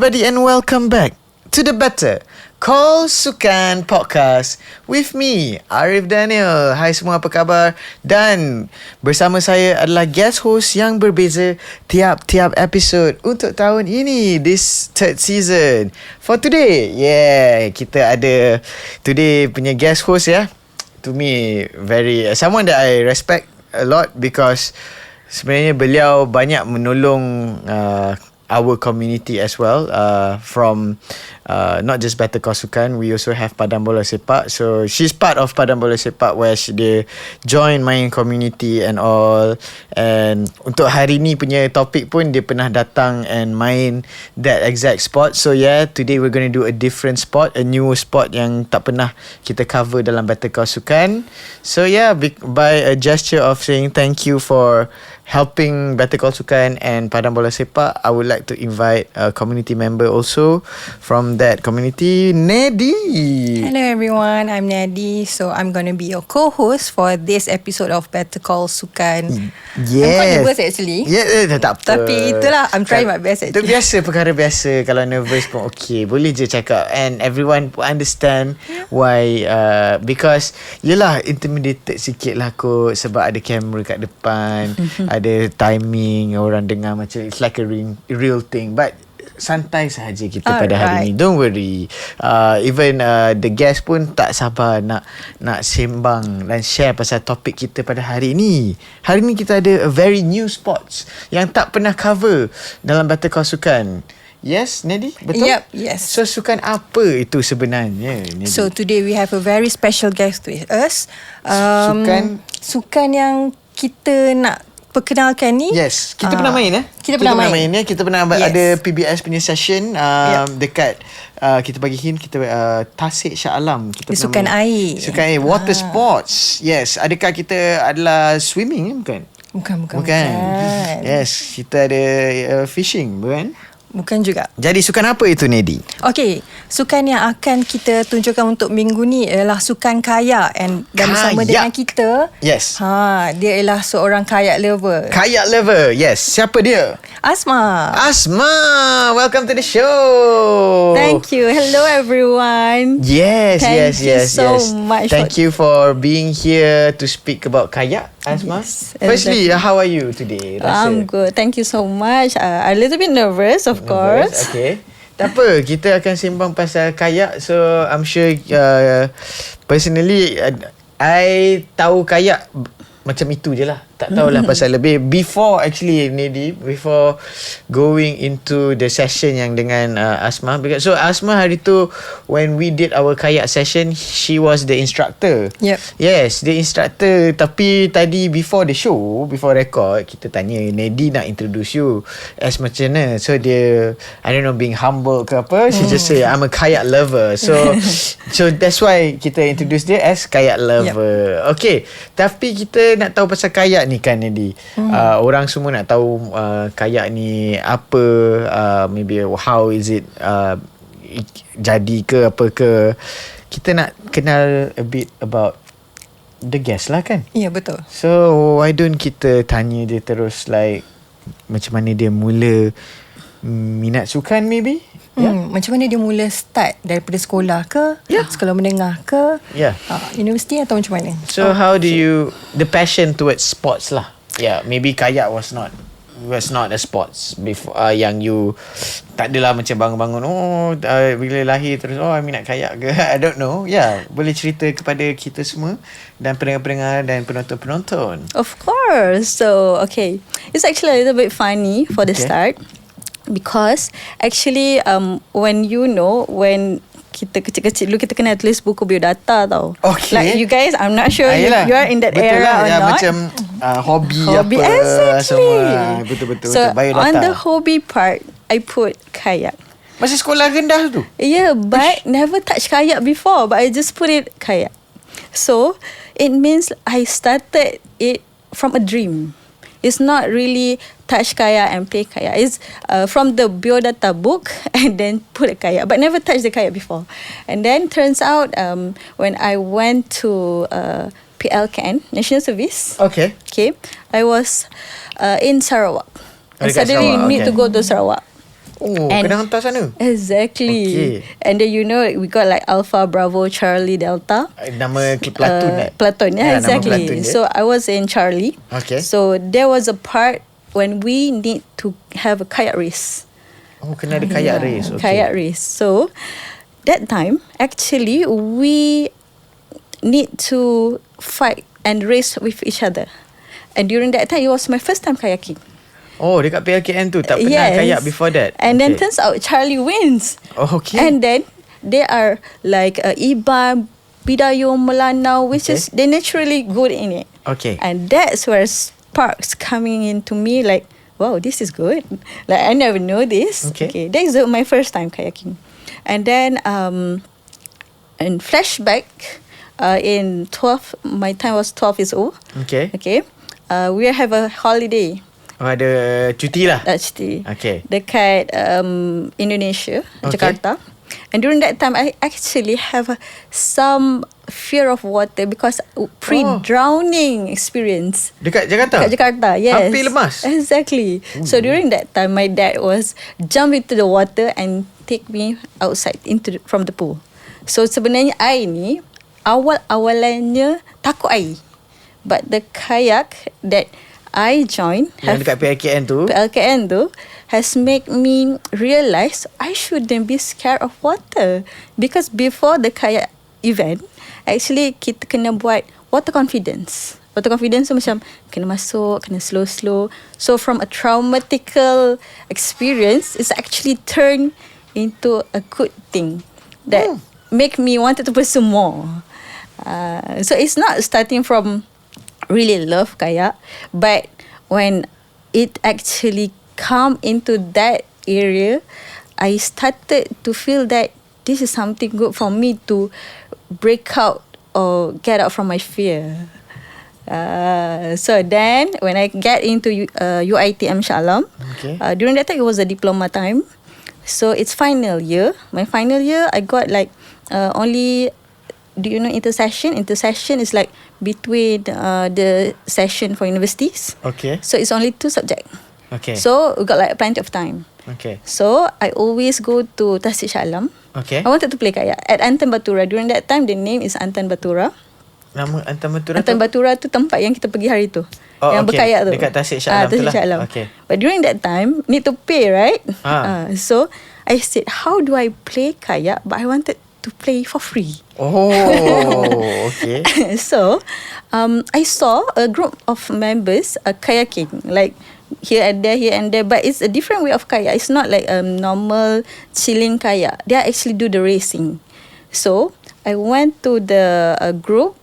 everybody, and welcome back to the Better Call Sukan Podcast with me, 𝙎𝙊𝘾𝙄𝘼𝙇𝙎. Hai semua, apa khabar? Dan bersama saya adalah guest host yang berbeza tiap-tiap episod untuk tahun ini, this third season. For today, kita ada today punya guest host ya. To me, very someone that I respect a lot because sebenarnya beliau banyak menolong our community as well, from not just Better Call Sukan. We also have Padang Bola Sepak. So she's part of Padang Bola Sepak where dia join main community and all. And untuk hari ni punya topik pun dia pernah datang and main that exact spot. So today we're going to do a different spot, a new spot yang tak pernah kita cover dalam Better Call Sukan. So by a gesture of saying thank you for helping Better Call Sukan and Padang Bola Sepak, I would like to invite a community member also from that community, Nedi. Hello everyone, I'm Nedi. So I'm going to be your co-host for this episode of Better Call Sukan. Yes. I'm quite nervous actually. Tak apa. Tapi itulah, I'm trying my best actually. Itu biasa, perkara biasa. Kalau nervous pun okay, boleh je cakap. And everyone understand why, because yelah, intimidated sikit lah kot sebab ada kamera kat depan. Ada timing, orang dengar macam it's like a real thing. But santai sahaja kita pada hari ni. Don't worry. Even the guest pun tak sabar nak sembang dan share pasal topik kita pada hari ni. Hari ni kita ada a very new spots yang tak pernah cover dalam Better Call Sukan. Yes, Nedi? Betul? Yep, yes. So, sukan apa itu sebenarnya, Nedi? So, today we have a very special guest with us. Sukan yang kita nak perkenalkan ni. Yes, kita pernah main Kita pernah main. Kita pernah ada PBS punya session dekat kita bagi hint, kita Tasik Shah Alam. Kita sukan air. Sukan air, water sports. Yes, adakah kita adalah swimming bukan? Bukan. Yes, kita ada fishing bukan? Bukan juga. Jadi sukan apa itu, Nedi? Okay, sukan yang akan kita tunjukkan untuk minggu ni ialah sukan kayak. Dan bersama dengan kita, yes, dia ialah seorang kayak lover. Kayak lover, yes. Siapa dia? Asmah, welcome to the show. Thank you. Hello everyone. Yes. Thank you so much. Thank you for being here to speak about kayak, Asmah. Yes, Firstly, how are you today? I'm good. Thank you so much. A little bit nervous, of course. Okay. Tak apa, kita akan sembang pasal kayak. So I'm sure personally I tahu kayak macam itu je lah. Tak tahulah pasal lebih. Before going into the session yang dengan Asmah. So Asmah hari tu, when we did our kayak session, she was the instructor. Yep. Yes, the instructor. Tapi tadi before the show, before record, kita tanya Nedi nak introduce you as macam mana. So dia, I don't know, being humble ke apa, she just say I'm a kayak lover. So that's why kita introduce dia as kayak lover. Yep. Okay, tapi kita nak tahu pasal kayak ni kan, Nedi. Orang semua nak tahu kayak ni apa, maybe how is it jadi ke apa ke. Kita nak kenal a bit about the guest lah kan. Ya, betul. So why don't kita tanya dia terus, like macam mana dia mula minat sukan maybe. Macam mana dia mula start, daripada sekolah ke, sekolah menengah ke, universiti atau macam mana? So how do you, the passion towards sports lah. Maybe kayak was not a sports before, yang you tak adalah macam bangun-bangun bila lahir terus I minat kayak ke. I don't know. Boleh cerita kepada kita semua dan pendengar-pendengar dan penonton-penonton. Of course. So okay, it's actually a little bit funny for the start, because actually when kita kecil-kecil dulu, kita kena tulis buku biodata tau. Okay. Like you guys, I'm not sure you are in that betul era or not. Macam hobi apa exactly. semua. Betul-betul. So biodata. on the hobby part, I put kayak. Masa sekolah rendah tu? Yeah, but never touch kayak before, but I just put it kayak. So it means I started it from a dream. It's not really touch kayak and play kayak. It's from the biodata book and then put a kayak, but never touched the kayak before. And then turns out when I went to PLKN, National Service. Okay, I was in Sarawak. And suddenly you need to go to Sarawak. Oh, And- kena hantar sana. Exactly. Okay. And then we got like Alpha, Bravo, Charlie, Delta. Nama platoon Platoon, nama yeah, exactly. platoon dia. So I was in Charlie. Okay. So there was a part when we need to have a kayak race. Oh, kena ada kayak Yeah, race. Okay. Kayak race. So that time actually we need to fight and race with each other. And during that time, it was my first time kayaking. Oh, dekat PLKN tu tak pernah kayak before that. And then Okay. turns out Charlie wins. Oh, okay. And then they are like Iban, Bidayuh, Melanau, which Okay. is they naturally good in it. Okay. And that's where sparks coming into me like, wow, this is good. Like I never know this. Okay. That is my first time kayaking. And then in flashback, in 12, my time was 12 years old. Okay. Okay. We have a holiday. Oh, ada cuti lah. Actually. Okay. Dekat Indonesia, Okay. Jakarta. And during that time, I actually have some fear of water because pre-drowning experience. Dekat Jakarta? Dekat Jakarta, yes. Hampir lemas? Exactly. So during that time, my dad was jump into the water and take me outside from the pool. So sebenarnya air ni awal-awalannya takut air. But the kayak that I joined Yang dekat PLKN tu has made me realize I shouldn't be scared of water. Because before the kayak event, actually kita kena buat water confidence. Water confidence tu macam kena masuk, kena slow-slow. So from a traumatical experience, it's actually turned into a good thing that make me wanted to pursue more. So it's not starting from really love kayak, but when it actually come into that area, I started to feel that this is something good for me to break out or get out from my fear. So then when I get into UiTM Shah Alam, Okay. during that time it was a diploma time, so it's final year. My final year I got like only. Do you know intersession? Intersession is like between the session for universities. Okay. So it's only 2 subjects. Okay. So we got like plenty of time. Okay. So I always go to Tasik Shah Alam. Okay. I wanted to play kayak at Antan Batura. During that time, the name is Antan Batura. Nama Antan Batura Antan tu? Batura tu tempat yang kita pergi hari tu. Oh, yang okay. berkayak tu. Dekat Tasik Shah Alam tu Tasik lah. Shah Alam. Okay. But during that time, need to pay, right? So I said, how do I play kayak? But I wanted to play for free. Oh, okay. So, I saw a group of members kayaking, like here and there, but it's a different way of kayak. It's not like normal chilling kayak. They actually do the racing. So, I went to the group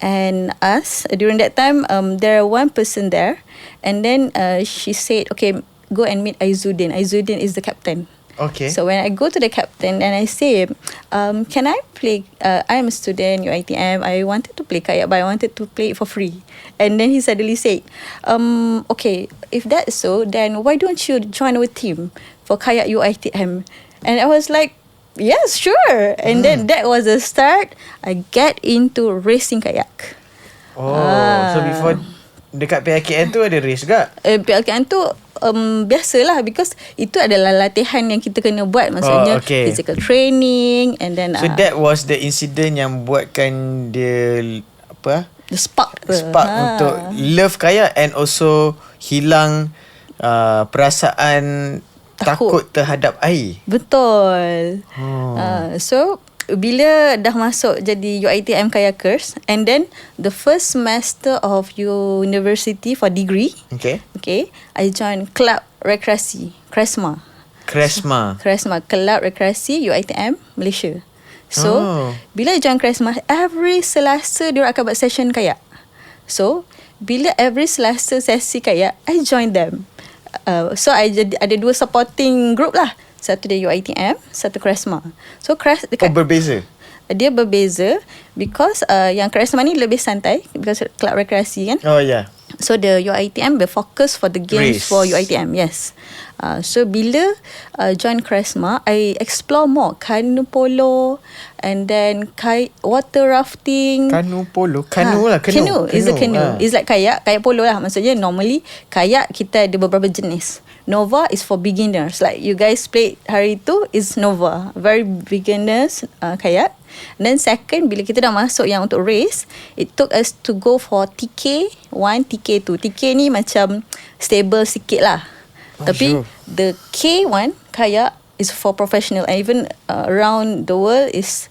and asked. During that time, there are one person there, and then she said, okay, go and meet 𝙁𝙊𝘾𝙄𝘼𝙇𝙎. 𝙁𝙊𝘾𝙄𝘼𝙇𝙎 is the captain. Okay. So when I go to the captain and I say, can I play, I am a student, UiTM, I wanted to play kayak, but I wanted to play it for free. And then he suddenly said, okay, if that's so, then why don't you join our team for kayak UiTM? And I was like, yes, sure. And then that was the start. I get into racing kayak. Oh, so before dekat PLKN tu ada race juga? PLKN tu biasalah, because itu adalah latihan yang kita kena buat. Maksudnya physical training. And then so that was the incident yang buatkan dia the spark untuk love kayak and also hilang perasaan takut terhadap air. Betul. So bila dah masuk jadi UiTM kayakers, and then the first semester of university for degree, okay, I joined club rekreasi Kresma, club rekreasi UiTM Malaysia. So bila I join Kresma, every Selasa dia akan buat session kayak. So bila every Selasa sesi kayak, I join them. So I ada 2 supporting group lah. Satu dia UiTM, satu Kresma. So berbeza? Dia berbeza because yang Kresma ni lebih santai, because club rekreasi kan. Oh yeah. So the UiTM berfokus for the games for UiTM. Yes. So bila join Kresma, I explore more canoe polo, and then water rafting. Canoe lah. Canoe is a canoe. It's like kayak polo lah. Maksudnya normally kayak kita ada beberapa jenis. Nova is for beginners. Like you guys played hari tu is Nova, very beginners kayak. And then second, bila kita dah masuk yang untuk race, it took us to go for TK1, TK2. TK ni macam stable sikit lah. Tapi sure. the K1 kayak is for professional, and even around the world is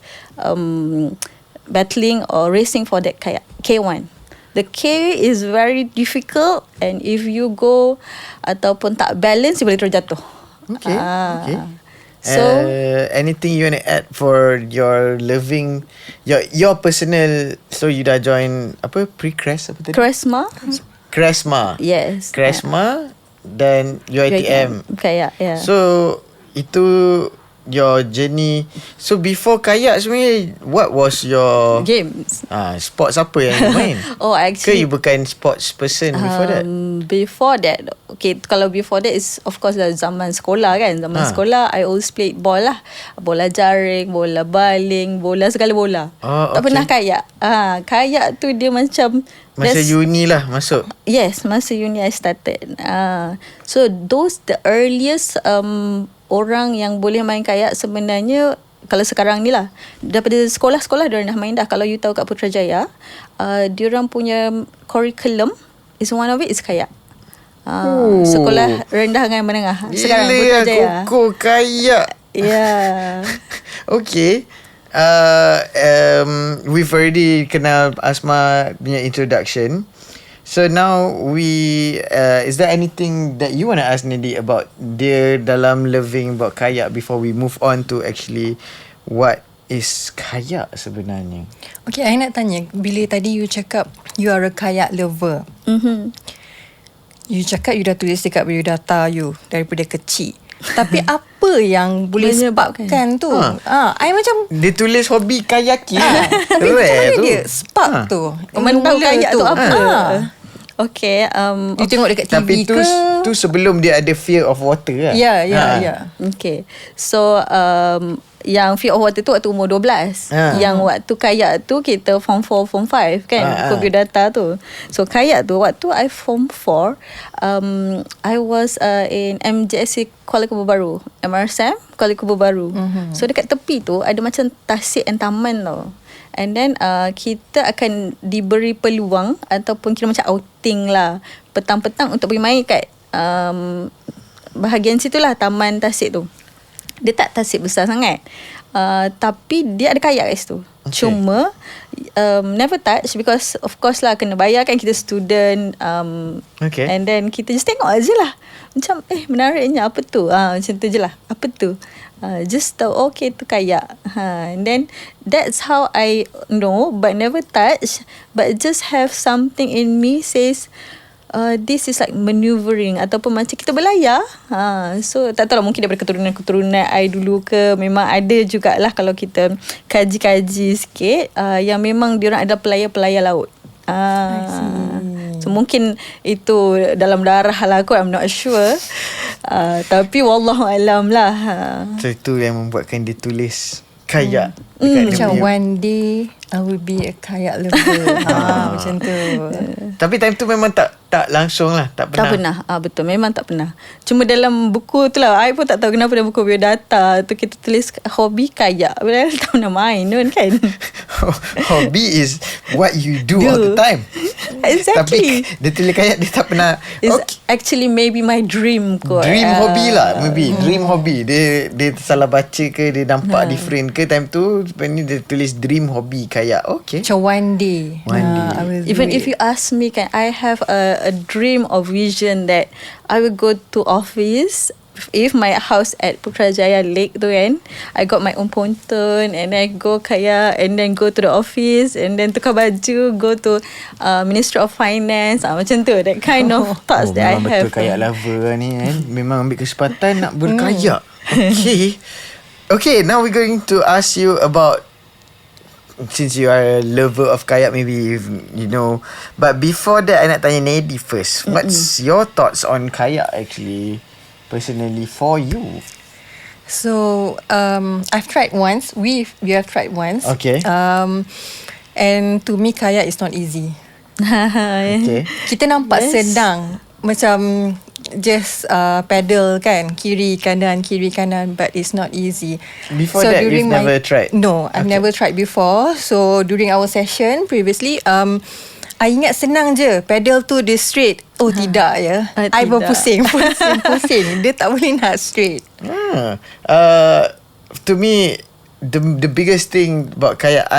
battling or racing for that kayak K1. The K is very difficult, and if you go ataupun tak balance, you boleh terjatuh. Okay. Okay. So anything you want to add for your living, your personal? So you dah join apa pre-crash apa tadi? Kresma. Yes. Kresma dan UiTM. Kayak, yeah. So itu your journey. So before kayak sebenarnya, what was your games? Sports apa yang you main? Oh, actually, ke you bukan sports person before that? Before that, okay, kalau before that is of course dah zaman sekolah kan. Zaman sekolah, I always played ball lah. Bola jaring, bola baling, bola segala bola. Tak pernah kayak. Kayak tu dia macam masa uni lah masuk. Yes, masa uni I started. So those the earliest orang yang boleh main kayak sebenarnya kalau sekarang ni lah, daripada sekolah-sekolah diorang dah main dah. Kalau you tahu kat Putrajaya, diorang punya curriculum is one of it is kayak. Sekolah rendah dengan menengah. Sekarang Putrajaya. Koko kayak. Yeah. Okay. We've already kenal Asmah punya introduction. So now is there anything that you want to ask Nadi about dia dalam living about kayak before we move on to actually what is kayak sebenarnya? Okay, I nak tanya, bila tadi you cakap you are a kayak lover, you cakap you dah tulis dekat biodata you daripada kecil. Tapi apa yang boleh sebabkan tu? I macam dia tulis hobi kayaking. tapi macam mana dia spark tu? Tahu kayak tu apa? Okay, you tengok dekat TV tapi ke? tu sebelum dia ada fear of water lah. Ya. Okay. So yang fear of water tu waktu umur 12. Yang waktu kayak tu kita form 4, form 5 kan, computer data tu. So kayak tu waktu I form 4, I was in MJSC Kuala Kubu Baru, MRSM Kuala Kubu Baru. So dekat tepi tu ada macam tasik and taman tau. And then kita akan diberi peluang ataupun kira macam outing lah petang-petang untuk pergi main kat bahagian situ lah, taman tasik tu. Dia tak tasik besar sangat, tapi dia ada kayak kat situ. Cuma never touch because of course lah kena bayar kan, kita student. And then kita just tengok aje lah, macam menariknya apa tu, macam tu je lah, apa tu. Just tahu okay tu kayak. And then that's how I know, but never touch, but just have something in me says this is like maneuvering ataupun macam kita berlayar. So tak tahu lah, mungkin daripada keturunan I dulu ke, memang ada jugalah kalau kita kaji-kaji sikit, yang memang diorang adalah pelayar-pelayar laut. So mungkin itu dalam darah lah kot, I'm not sure. Tapi wallahualam lah. So itu yang membuatkan dia tulis kayak. Macam one day I will be a kayak lover. Macam tu. Tapi time tu memang tak langsung lah, tak pernah. Tak pernah. Betul, memang tak pernah. Cuma dalam buku tu lah, I pun tak tahu kenapa dalam buku biodata tu kita tulis hobi kayak. Padahal tak pernah main pun kan. Hobby is what you do all the time. Exactly. Tapi dia tulis kayak, dia tak pernah. It's actually maybe my dream kot. Dream hobby lah, maybe. Dream hobby. Dia salah baca ke, dia nampak different ke time tu. Sebenarnya dia tulis dream hobby kayak. Okay. Macam one day. I will Even do if it. you ask me, kan, I have a dream or vision that I will go to office. If my house at Putrajaya Lake tu kan, I got my own pontoon and I go kayak and then go to the office and then tukar baju, go to Ministry of Finance, macam tu. That kind of thoughts that I have. Memang betul kayak lover ni kan. Memang ambil kesempatan nak berkayak. Okay. Okay, now we're going to ask you about, since you are a lover of kayak, maybe you know. But before that, I nak tanya Nady first. What's your thoughts on kayak actually, personally for you? So I've tried once. We have tried once. Okay. And to me kayak is not easy. Okay. Kita nampak Yes. sedang, macam just paddle kan, kiri kanan, but it's not easy. Before that, you've never tried? No, I've never tried before. So during our session previously, I ingat senang je, paddle tu dia straight. Oh tidak ya, I pun pusing. Dia tak boleh nak straight. To me, the biggest thing about kayak,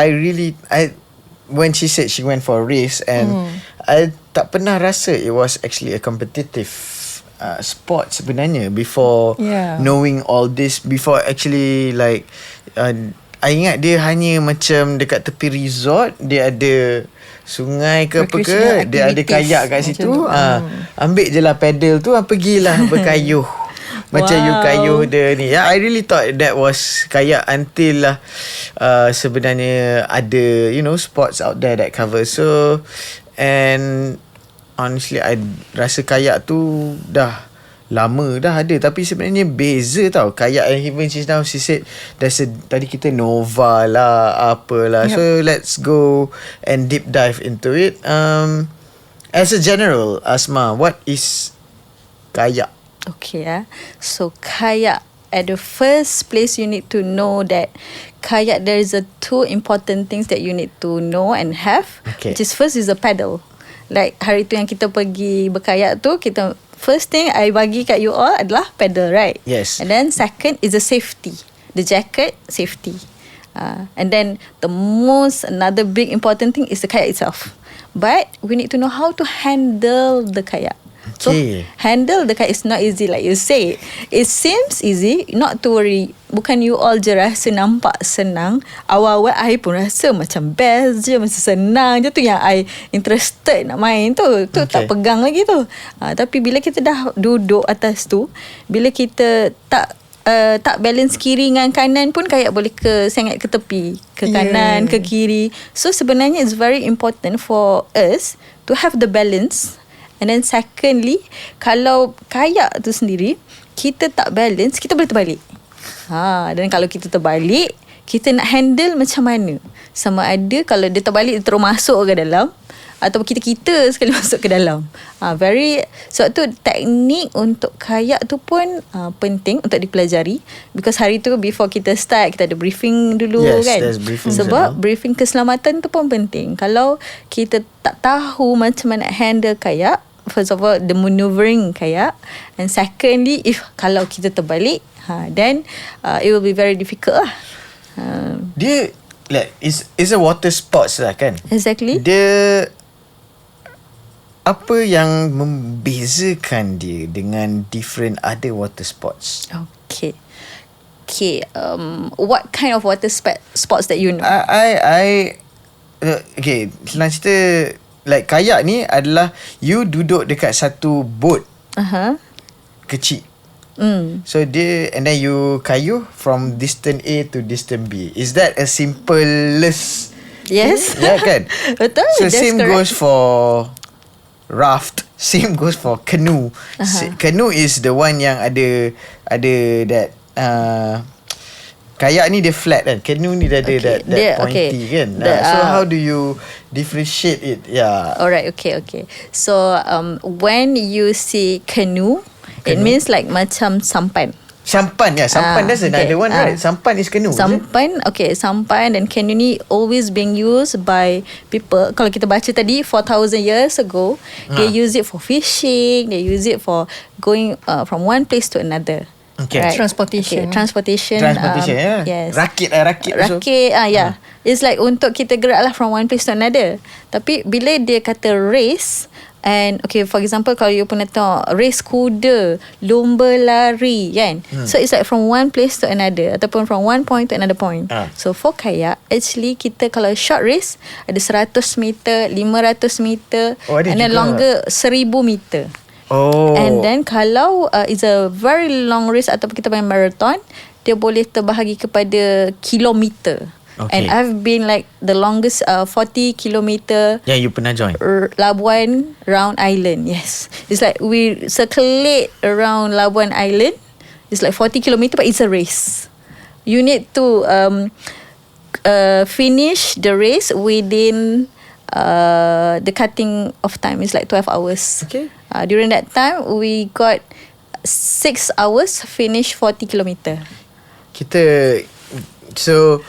when she said she went for a race, and I tak pernah rasa it was actually a competitive sport sebenarnya before knowing all this, before actually like I ingat dia hanya macam dekat tepi resort, dia ada sungai ke apa ke, dia ada kayak kat situ, ambil je lah paddle tu, pergilah berkayuh. Macam you kayuh dia ni. I really thought that was kayak until lah sebenarnya ada, sports out there that cover. So, and honestly, I rasa kayak tu dah lama dah ada, tapi sebenarnya beza tau kayak. And even she said tadi kita Nova lah, apalah. So let's go and deep dive into it. As a general, Asmah, what is kayak? Okay, so kayak, at the first place you need to know that kayak, there is two important things that you need to know and have. Which is, first is a paddle. Like hari tu yang kita pergi berkayak tu, kita first thing I bagi kat you all adalah paddle, right? Yes. And then second is the safety, the jacket, safety. And then another big important thing is the kayak itself. But we need to know how to handle the kayak. So handle the kayak is not easy like you say. It seems easy, not to worry. Bukan you all je rasa nampak senang. Awal-awal I pun rasa macam best je, macam senang je. Tu yang I interested nak main tu. Tak pegang lagi tu. Tapi bila kita dah duduk atas tu, bila kita tak balance kiri dengan kanan pun, kayak boleh sengit ke tepi, ke kanan, ke kiri. So sebenarnya it's very important for us to have the balance. And then secondly, kalau kayak tu sendiri kita tak balance, kita boleh terbalik. Dan kalau kita terbalik, kita nak handle macam mana? Sama ada kalau dia terbalik, dia terus masuk ke dalam, atau kita sekali masuk ke dalam. Sebab tu teknik untuk kayak tu pun penting untuk dipelajari. Because hari tu before kita start, kita ada briefing dulu, kan? Sebab briefing keselamatan tu pun penting. Kalau kita tak tahu macam mana nak handle kayak, first of all, the maneuvering kayak, and secondly, kalau kita terbalik, then it will be very difficult lah. Dia like is a water sports lah, kan? Exactly. Dia, apa yang membezakan dia dengan different other water sports? Okay, what kind of water sports that you know? Okay, senang cerita, like kayak ni adalah you duduk dekat satu boat kecil. So dia, and then you kayuh from distance A to distance B. Is that a simplest? Yes. Yeah, kan? Betul. So same correct. Goes for raft. Same goes for canoe. Canoe is the one yang ada that kayak ni dia flat kan, canoe ni dia ada that pointy kan. So how do you differentiate it? Alright, okay. So when you see canoe, it means like macam sampan. Sampan, sampan, that's another one, right? Sampan is canoe. Sampan dan canoe ni always being used by people. Kalau kita baca tadi 4,000 years ago, they use it for fishing, they use it for going from one place to another. Right. Transportation. Yes. Rakit. It's like untuk kita gerak lah from one place to another. Tapi bila dia kata race, and for example, kalau you pernah tengok race kuda, lomba lari, kan? So it's like from one place to another, ataupun from one point to another point. So for kayak, actually kita kalau short race ada 100 meter, 500 meter, and then longer 1,000 meter. And then kalau it's a very long race ataupun kita main marathon, dia boleh terbahagi kepada kilometer. And I've been like the longest 40 kilometer. Yeah, you pernah join Labuan round island. Yes, it's like we circulate around Labuan Island. It's like 40 kilometer, but it's a race. You need to finish the race within the cutting of time is like 12 hours. During that time, we got 6 hours, finish 40 kilometer. So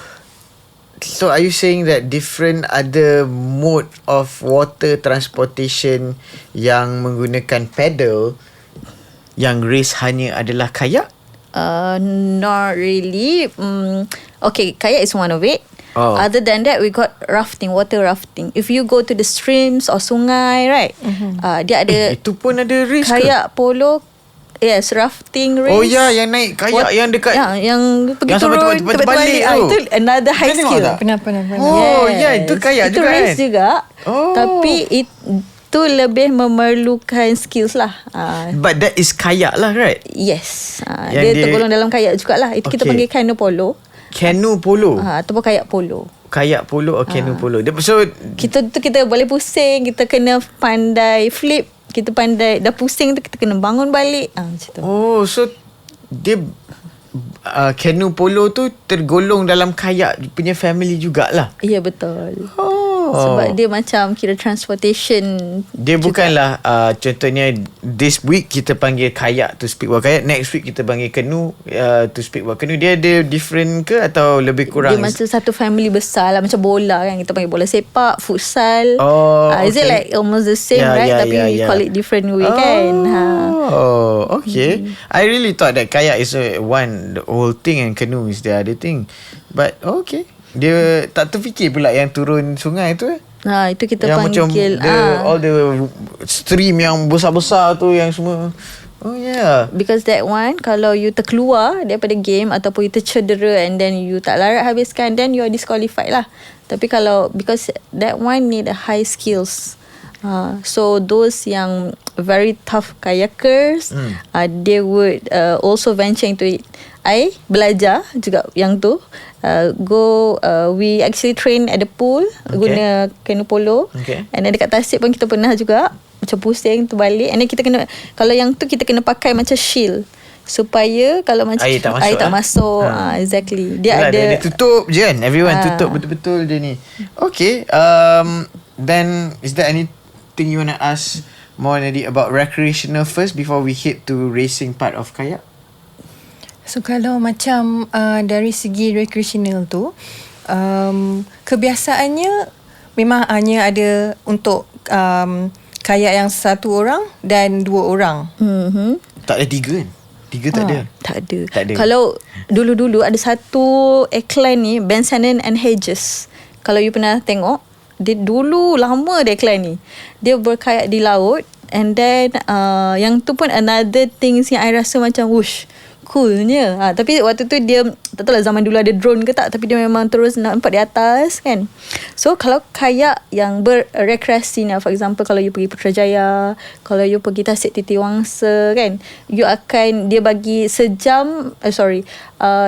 are you saying that different other mode of water transportation yang menggunakan paddle, yang race hanya adalah kayak? Not really. Okay, kayak is one of it. Other than that, we got rafting, water rafting. If you go to the streams or sungai, right? Dia ada Itu pun ada race kayak polo. Yes, rafting race. Oh ya, yang naik kayak yang dekat yang pergi yang sampai turun tempat balik tu. Itu another high Pernah skill. tengok tak? Pernah. Oh ya, itu kayak itu juga kan. race juga. Tapi itu lebih memerlukan skills lah. But that is kayak lah, right? Yes. Yang Dia tergolong dalam kayak jugalah. Itu kita panggil canoe polo. Canoe polo. Ataupun kayak polo. Kayak polo atau canoe polo. So kita boleh pusing, kita kena pandai flip, kita pandai dah pusing tu kita kena bangun balik. Macam tu. Oh, so dia canoe polo tu tergolong dalam kayak punya family jugalah. Ya, betul. Oh. Sebab dia macam kira transportation. Dia bukanlah contohnya this week kita panggil kayak to speak about kayak, next week kita panggil canoe to speak about canoe. Dia ada different ke atau lebih kurang? Dia macam satu family besar lah. Macam bola kan, kita panggil bola sepak, futsal. Is it like almost the same, right? Tapi we call it different way kan. Oh, okay. I really thought that kayak is the whole thing and canoe is the other thing. But okay. Dia tak terfikir pula yang turun sungai tu Itu kita yang panggil macam all the stream yang besar-besar tu yang semua. Oh yeah. Because that one, kalau you terkeluar daripada game ataupun you tercedera and then you tak larat habiskan, then you are disqualified lah. Tapi kalau, because that one need a high skills. So those yang very tough kayakers, they would also venture into it. I belajar juga yang tu. We actually train at the pool, guna canoe polo. And then dekat tasik pun kita pernah juga macam pusing terbalik. And then kita kena, kalau yang tu kita kena pakai macam shield supaya kalau macam air tak masuk. Exactly. Dia dia tutup je kan. Everyone tutup betul-betul dia ni. Okay. Then is there anything you want to ask more Nadi about recreational first before we hit to racing part of kayak? So kalau macam dari segi recreational tu, kebiasaannya memang hanya ada untuk kayak yang 1 orang dan 2 orang. Tak ada 3 kan? 3 tak ada? Tak ada. Kalau dulu-dulu ada satu iklan ni, Bersama and Hedges. Kalau you pernah tengok, dia dulu lama dia iklan ni. Dia berkayak di laut. And then yang tu pun another things yang I rasa macam whoosh, coolnya. Tapi waktu tu dia, tak tahu lah zaman dulu ada drone ke tak, tapi dia memang terus nampak di atas kan. So kalau kayak yang berrekreasi ni, for example kalau you pergi Putrajaya, kalau you pergi Tasik Titiwangsa kan, you akan, dia bagi sejam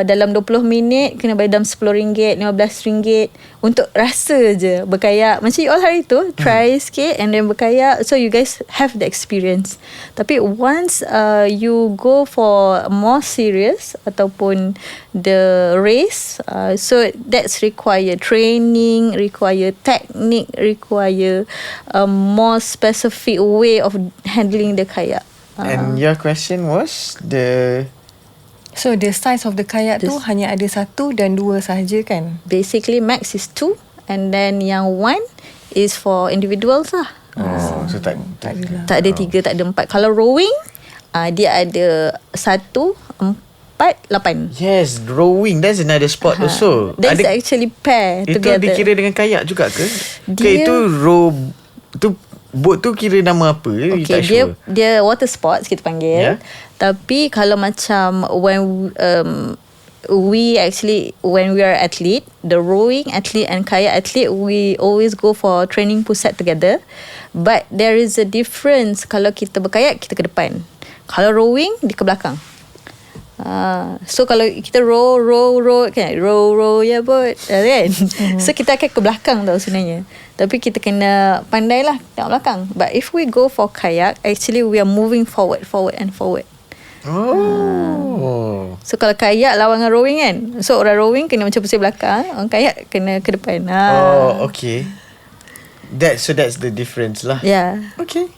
dalam 20 minit kena bayar dalam RM10, RM15 untuk rasa je berkayak. Macam you all hari tu try sikit and then berkayak, so you guys have the experience. Tapi once you go for more serious ataupun the race, so that's require training, require technique, require a more specific way of handling the kayak. And your question was So the size of the kayak tu hanya ada 1 dan 2 sahaja kan? Basically max is 2 and then yang 1 is for individuals lah. So tak ada 3, tak ada 4. Kalau rowing, dia ada 1, 4, 8. Yes, rowing, that's another sport also. That's actually pair itu together. Itu dikira dengan kayak juga ke? Itu boat tu kira nama apa? Okay, dia water sports kita panggil. Tapi kalau macam when we are athlete, the rowing athlete and kayak athlete, we always go for training pusat together. But there is a difference. Kalau kita berkayak, kita ke depan. Kalau rowing, dia ke belakang. So kalau kita row kan, row ya bot kan. So kita akan ke belakang tau sebenarnya. Tapi kita kena pandai lah tengok belakang. But if we go for kayak, actually we are moving forward. So kalau kayak lawan dengan rowing kan, so orang rowing kena macam pusing belakang, orang kayak kena ke depan. Okay. That's the difference lah. Yeah. Okay.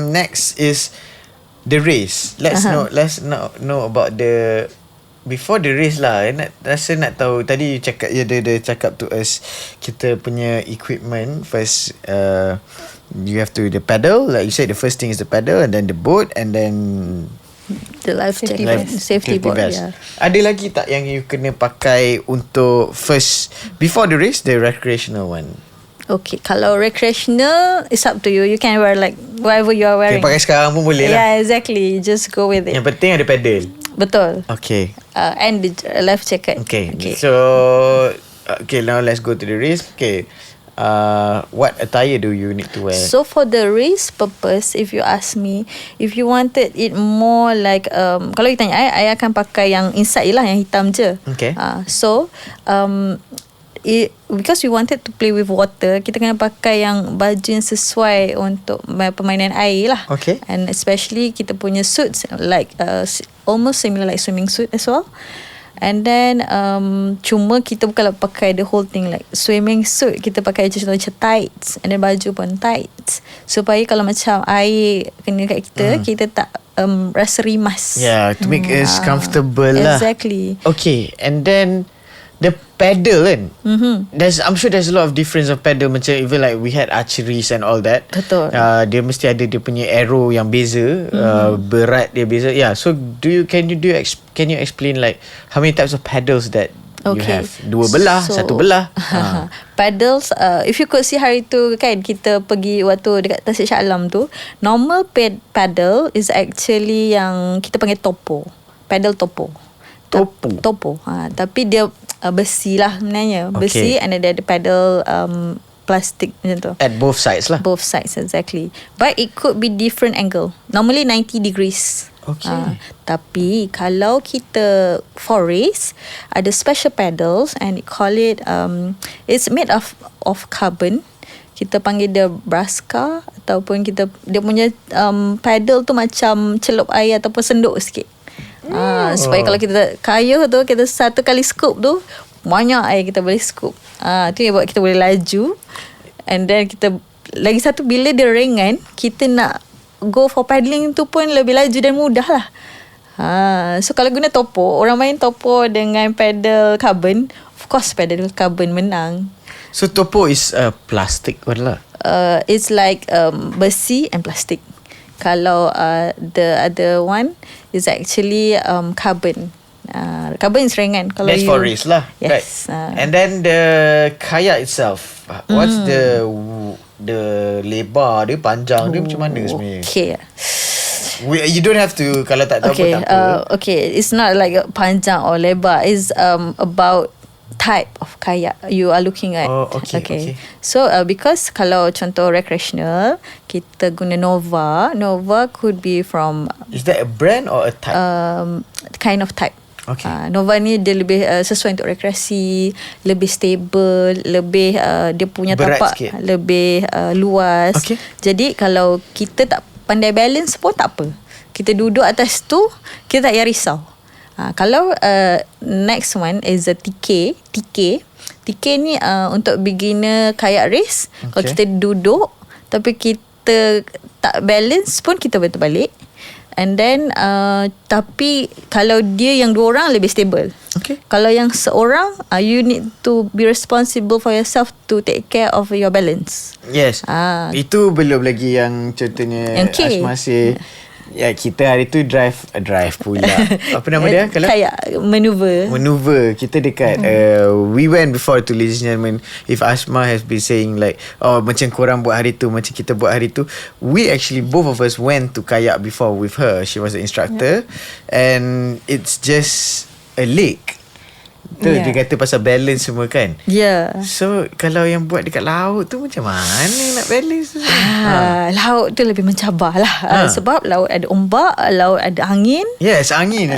next is the race. Let's know about the before the race lah. Nak tahu tadi you cakap dia cakap to us kita punya equipment first. You have to the paddle, like you said, the first thing is the paddle, and then the boat, and then the safety board. Yeah. Ada lagi tak yang you kena pakai untuk first before the race, the recreational one? Okay, kalau recreational, it's up to you. You can wear like whatever you are wearing. Pakai sekarang pun boleh lah. Yeah, exactly. Just go with it. Yang penting ada paddle. Betul. Okay. And the life jacket. Okay. So, now let's go to the race. Okay. What attire do you need to wear? So for the race purpose, if you ask me, if you wanted it more like kalau you tanya I akan pakai yang inside lah, yang hitam je. Okay. Because we wanted to play with water, kita kena pakai yang baju yang sesuai untuk permainan air lah. Okay. And especially kita punya suits like almost similar like swimming suit as well. And then cuma kita bukanlah pakai the whole thing like swimming suit, kita pakai contoh macam tights, and then baju pun tights, supaya kalau macam air kena kat kita tak rasa rimas. Yeah, to make us comfortable lah. Exactly. Okay, and then the paddle kan, I'm sure there's a lot of difference of paddle. Macam even like we had archeries and all that. Betul. Dia mesti ada dia punya arrow yang beza, berat dia beza. Yeah, so can you explain like how many types of paddles that you have? 2 belah, 1 belah. Paddles, if you could see hari tu kan, kita pergi waktu dekat Tasik Shah Alam tu, normal paddle is actually yang kita panggil topo. Paddle topo. Tapi dia besi lah sebenarnya. Besi, and then ada paddle plastik macam tu. At both sides lah. Both sides, exactly. But it could be different angle. Normally 90 degrees. Okay. Tapi kalau kita for race, ada special paddles, and call it it's made of carbon. Kita panggil dia braska, ataupun dia punya paddle tu macam celup air ataupun senduk sikit. Supaya kalau kita kayuh tu, kita satu kali scoop tu banyak air kita boleh scoop. Tu yang buat kita boleh laju. And then kita lagi satu, bila dia ringan, kita nak go for paddling tu pun lebih laju dan mudah lah. So kalau guna topo, orang main topo dengan paddle carbon, of course paddle carbon menang. So topo is plastic one lah. It's like besi and plastic. Kalau the other one is actually carbon. Carbon is ringan. Kalau that's for race lah. Yes. Right. And then the kayak itself, what's the lebar dia, panjang dia macam mana sebenarnya? Okay. You don't have to, kalau tak tahu pun tak apa. Okay, it's not like panjang or lebar. It's about type of kayak you are looking at. Okay. So because kalau contoh recreational, kita guna Nova could be from, is that a brand or a type? Kind of type. Okay. Nova ni dia lebih sesuai untuk rekreasi, lebih stable, lebih dia punya berat tapak sikit, lebih luas. Okay. Jadi kalau kita tak pandai balance pun tak apa, kita duduk atas tu, kita tak payah risau. Kalau next one is a TK ni untuk beginner kayak race. Okay. Kalau kita duduk tapi kita tak balance pun kita boleh terbalik. And then tapi kalau dia yang 2 orang lebih stable. Okay. Kalau yang seorang, you need to be responsible for yourself to take care of your balance. Yes. Itu belum lagi yang contohnya Asmah say, ya, kita hari tu drive pula. Apa nama dia? Kayak maneuver. Kita dekat we went before to, ladies and gentlemen. If Asmah has been saying like, macam korang buat hari tu, macam kita buat hari tu, we actually both of us went to kayak before with her. She was the instructor. And it's just a lake. Dia kata pasal balance semua kan. So kalau yang buat dekat laut tu macam mana nak balance tu? Laut tu lebih mencabar lah. Sebab laut ada ombak, laut ada angin. Yes, angin.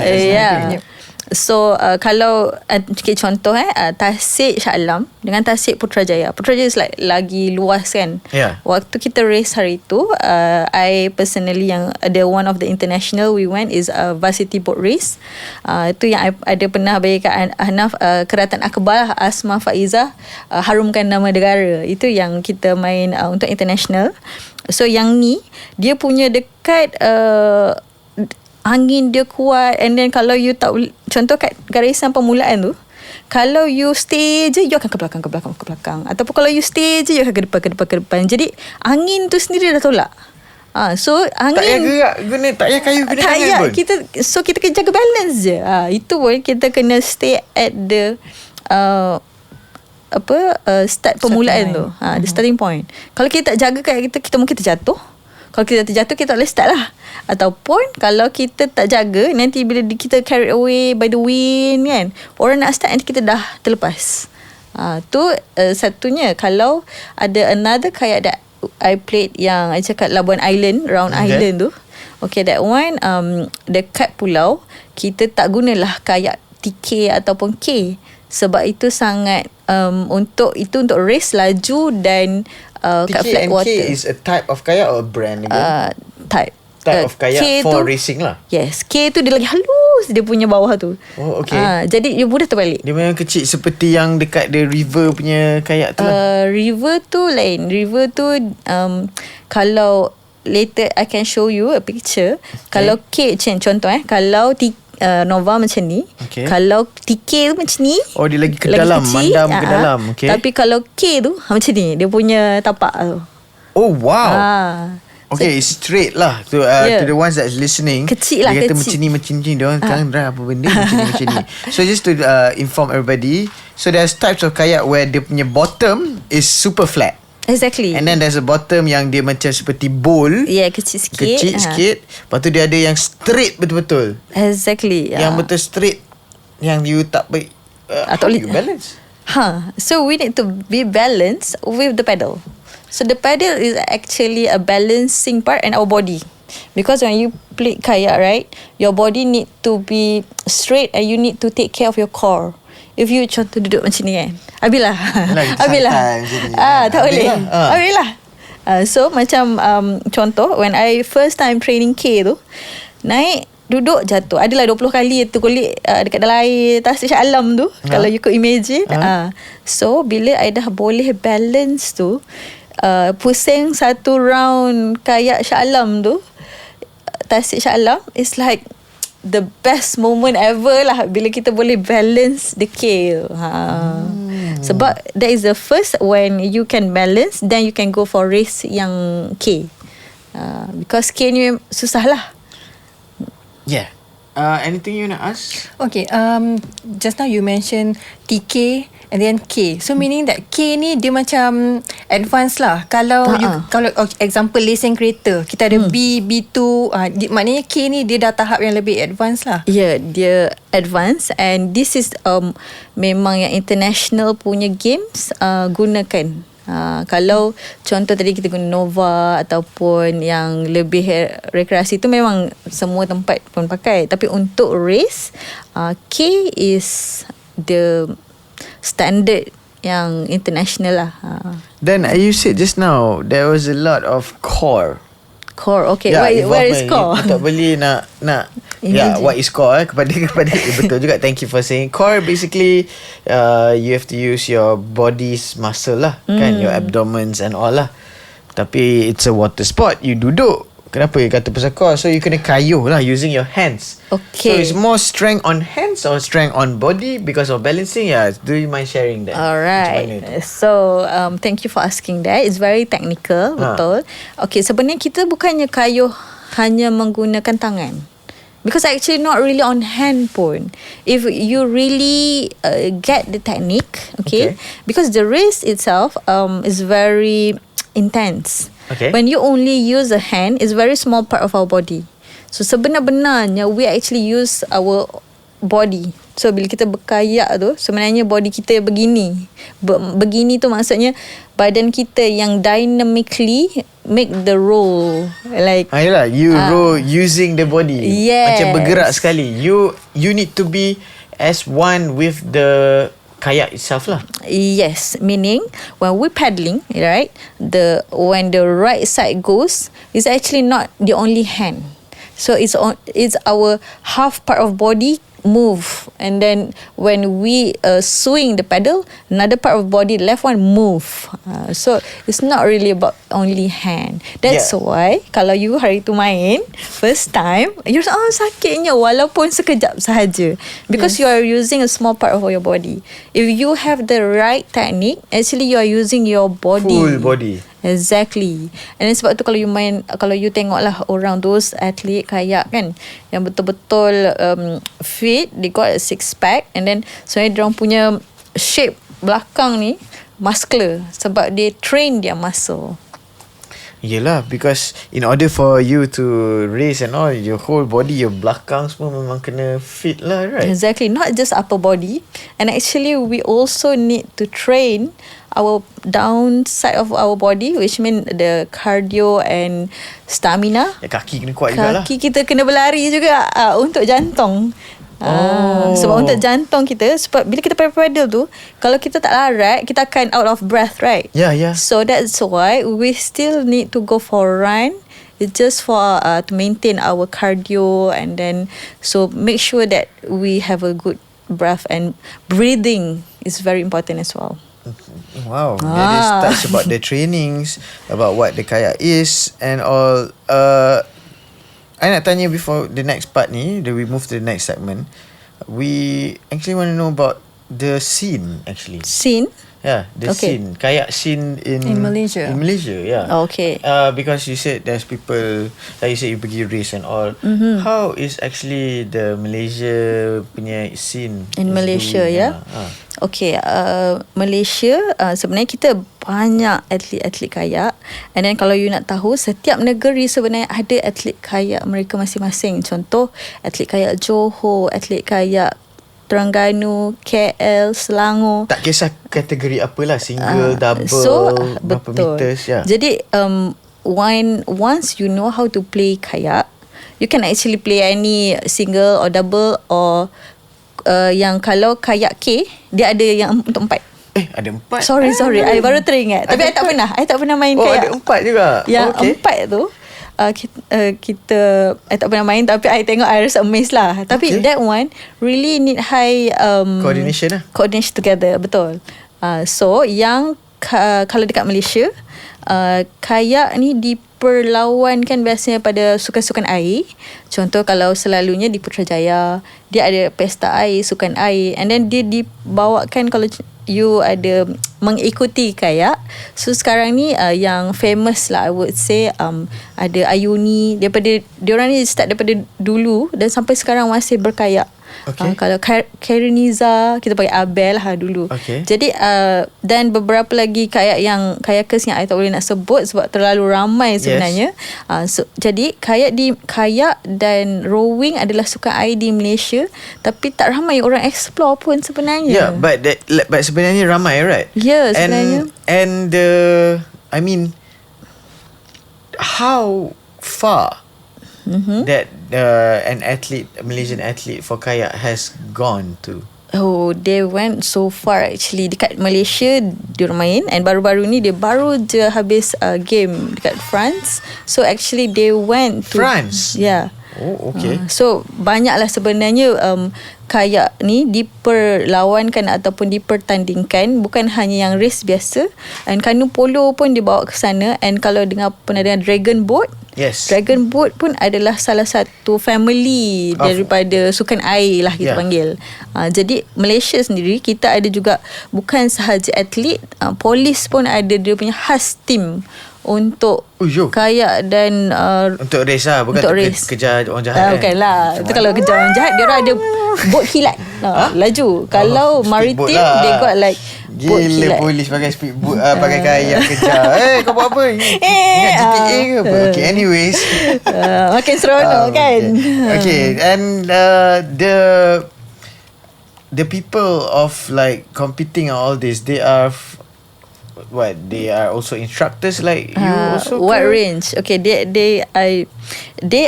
So kalau okay, contoh Tasik Shah Alam dengan Tasik Putrajaya. Putrajaya is like lagi luas kan. Yeah. Waktu kita race hari tu, I personally yang ada one of the international we went is varsity boat race. Itu yang I ada pernah bagi kat Hanaf, Keratan Akbar Asmah Faizah, harumkan nama negara. Itu yang kita main untuk international. So yang ni dia punya dekat angin dia kuat, and then kalau you tak, contoh kat garisan permulaan tu, kalau you stay je, you akan ke belakang. Ataupun kalau you stay je, you akan ke depan. Jadi angin tu sendiri dah tolak. So angin tak payah gerak guna, tak payah kayu guna tangan pun. Kita kena jaga balance je. Itu pun kita kena stay at the start permulaan tu. The starting point. Kalau kita tak jaga kayak kita mungkin terjatuh. Kalau kita terjatuh, kita tak boleh start lah. Ataupun kalau kita tak jaga, nanti bila kita carried away by the wind kan, orang nak start, nanti kita dah terlepas. Tu satunya. Kalau ada another kayak that I played, yang I cakap Labuan Island, Round Island tu. Okay, that one dekat pulau, kita tak gunalah kayak TK ataupun K. Sebab itu sangat untuk race laju dan kat flat water. TK and K is a type of kayak or a brand again? Type of kayak K for tu, racing lah. Yes, K tu dia lagi halus, dia punya bawah tu. Oh, okay. Jadi dia mudah terbalik. Dia memang kecil seperti yang dekat the river punya kayak tu lah. River tu lain. River tu kalau later I can show you a picture. Okay. Kalau K contoh kalau Nova macam ni. Okay. Kalau TK tu macam ni. Oh, dia lagi ke dalam, kecil, mandam ke dalam. Okay. Tapi kalau K tu macam ni, dia punya tapak tu. Oh, wow. Okay, so, straight lah to the ones that's listening. Kecil lah, dia kata kecil. macam ni. Dia orang kan apa benda macam ni. So just to inform everybody, so there's types of kayak where dia punya bottom is super flat. Exactly. And then there's a bottom yang dia macam seperti bowl. Yeah, kecil sikit. Kecil sikit. Lepas tu dia ada yang straight betul-betul. Exactly. Yang betul straight, yang you tak baik. How you balance? So we need to be balanced with the pedal. So the pedal is actually a balancing part in our body. Because when you play kayak, right, your body need to be straight and you need to take care of your core. If you contoh duduk macam ni kan, Abilah tak boleh Abilah. So macam contoh, when I first time training K tu, naik, duduk, jatuh. Adalah 20 kali terkulik dekat dalam air Tasik Shah Alam tu. Kalau you could imagine. So bila I dah boleh balance tu, pusing satu round kayak Shah Alam tu, Tasik Shah Alam, is like the best moment ever lah bila kita boleh balance the K. Sebab that is the first when you can balance, then you can go for race yang K. Because K ni susah lah. Yeah. Anything you nak ask? Okay, just now you mention TK and then K. So meaning that K ni dia macam advance lah. Kalau example lesen kereta, kita ada B, B2, maknanya K ni dia dah tahap yang lebih advance lah. Yeah, dia advance, and this is memang yang international punya games gunakan. Kalau contoh tadi kita guna Nova ataupun yang lebih rekreasi tu, memang semua tempat pun pakai. Tapi untuk race, K is the standard yang international lah. Then you said just now there was a lot of core. Okay, where is core? You tak boleh nak what is core kepada betul juga. Thank you for saying core. Basically you have to use your body's muscle lah, kan, your abdomens and all lah. Tapi it's a water sport, you duduk. Kenapa you kata pasal core? So you kena kayuh lah using your hands. Okay. So it's more strength on hands or strength on body because of balancing. Do you mind sharing that? Alright. So thank you for asking that. It's very technical, betul. Okay, sebenarnya kita bukannya kayuh hanya menggunakan tangan. Because actually not really on hand pun. If you really get the technique, okay. Because the race itself is very intense. Okay. When you only use a hand, it's very small part of our body. So sebenarnya we actually use our body. So bila kita berkayak tu, sebenarnya body kita begini. Begini tu maksudnya badan kita yang dynamically make the roll. Like yelah, you roll using the body. Yes. Macam bergerak sekali. You need to be as one with the kayak itself lah. Yes, meaning when we're paddling, right, when the right side goes, it's actually not the only hand. So it's our half part of body move, and then when we swing the paddle, another part of body, left one, move. So it's not really about only hand. That's why kalau you hari tu main first time, you rasa sakitnya walaupun sekejap sahaja, because you are using a small part of your body. If you have the right technique, actually you are using your body, Full body. Exactly. And then sebab tu kalau you tengoklah orang those atlet kayak kan, yang betul-betul fit, they got a six pack, and then sebenarnya diorang punya shape belakang ni muscular sebab they train their muscle. Yelah, because in order for you to race and all, your whole body, your belakang semua memang kena fit lah, right? Exactly. Not just upper body. And actually we also need to train our downside of our body, which mean the cardio and stamina. Kaki kena kuat juga lah. Kaki kita kena berlari juga untuk jantung. Sebab untuk jantung kita, sebab bila kita paddle tu, kalau kita tak larat, kita akan out of breath, right? Yeah. So that's why we still need to go for a run. It's just for to maintain our cardio, and then so make sure that we have a good breath, and breathing is very important as well. Wow, that is touch about the trainings, about what the kayak is and all. I nak tanya before the next part ni, then we move to the next segment. We actually want to know about the scene actually. Scene? Yeah, the scene, kayak scene in Malaysia. In Malaysia, yeah. Okay. Because you said there's people, like you said, you pergi race and all. How is actually the Malaysia punya scene In is Malaysia, doing, yeah? Okay, Malaysia sebenarnya kita banyak atlet-atlet kayak, and then kalau you nak tahu, setiap negeri sebenarnya ada atlet kayak mereka masing-masing. Contoh, atlet kayak Johor, atlet kayak Terengganu, KL, Selangor. Tak kisah kategori apalah, single, double, so, berapa betul. meters, yeah. Jadi once you know how to play kayak, you can actually play any single or double, or yang kalau kayak K, dia ada yang untuk 4. Ada 4. Sorry, I baru teringat. Tapi I tak pernah main kayak. Ada 4 juga. Yang 4 tu I tak pernah main, tapi I tengok, I rasa amazed lah. Tapi that one really need high coordination lah. Coordination together, betul. So yang kalau dekat Malaysia, kayak ni diperlawankan biasanya pada sukan-sukan air. Contoh kalau selalunya di Putrajaya, dia ada pesta air, sukan air, and then dia dibawakan kalau you ada mengikuti kayak. So sekarang ni yang famous lah, I would say ada Ayuni, diorang ni start daripada dulu dan sampai sekarang masih berkayak. Kalau Kariniza, kita panggil Abel lah dulu. Jadi dan beberapa lagi kayakers yang I tak boleh nak sebut sebab terlalu ramai sebenarnya. So, jadi kayak dan rowing adalah sukan air di Malaysia, tapi tak ramai orang explore pun sebenarnya. Yeah, but sebenarnya ramai, right? Yeah, sebenarnya. And I mean, how far that an Malaysian athlete for kayak has gone to? Oh, they went so far actually. Dekat Malaysia dia main, and baru-baru ni dia baru je habis game dekat France. So actually they went to France? Yeah. Oh, okay. So banyaklah sebenarnya kayak ni diperlawankan ataupun dipertandingkan, bukan hanya yang race biasa. And kanu polo pun dibawa ke sana. And kalau pernah dengar dragon boat, yes, dragon boat pun adalah salah satu family daripada sukan air lah kita panggil. Jadi Malaysia sendiri, kita ada juga bukan sahaja atlet, polis pun ada dia punya khas team untuk kayak dan untuk race lah, bukan untuk kejar orang jahat. Bukan lah. Itu kalau kejar orang jahat, dia orang ada boat kilat, laju. Kalau maritim lah, they got like boat kilat. Gila, polis pakai speedboat, pakai kayak kejar. Kau buat apa? Ingat GTA ke apa? Okay, anyways, makin seronok kan. Okay, and the people of like competing and all this, they are they are also instructors like you also? What range? Okay, they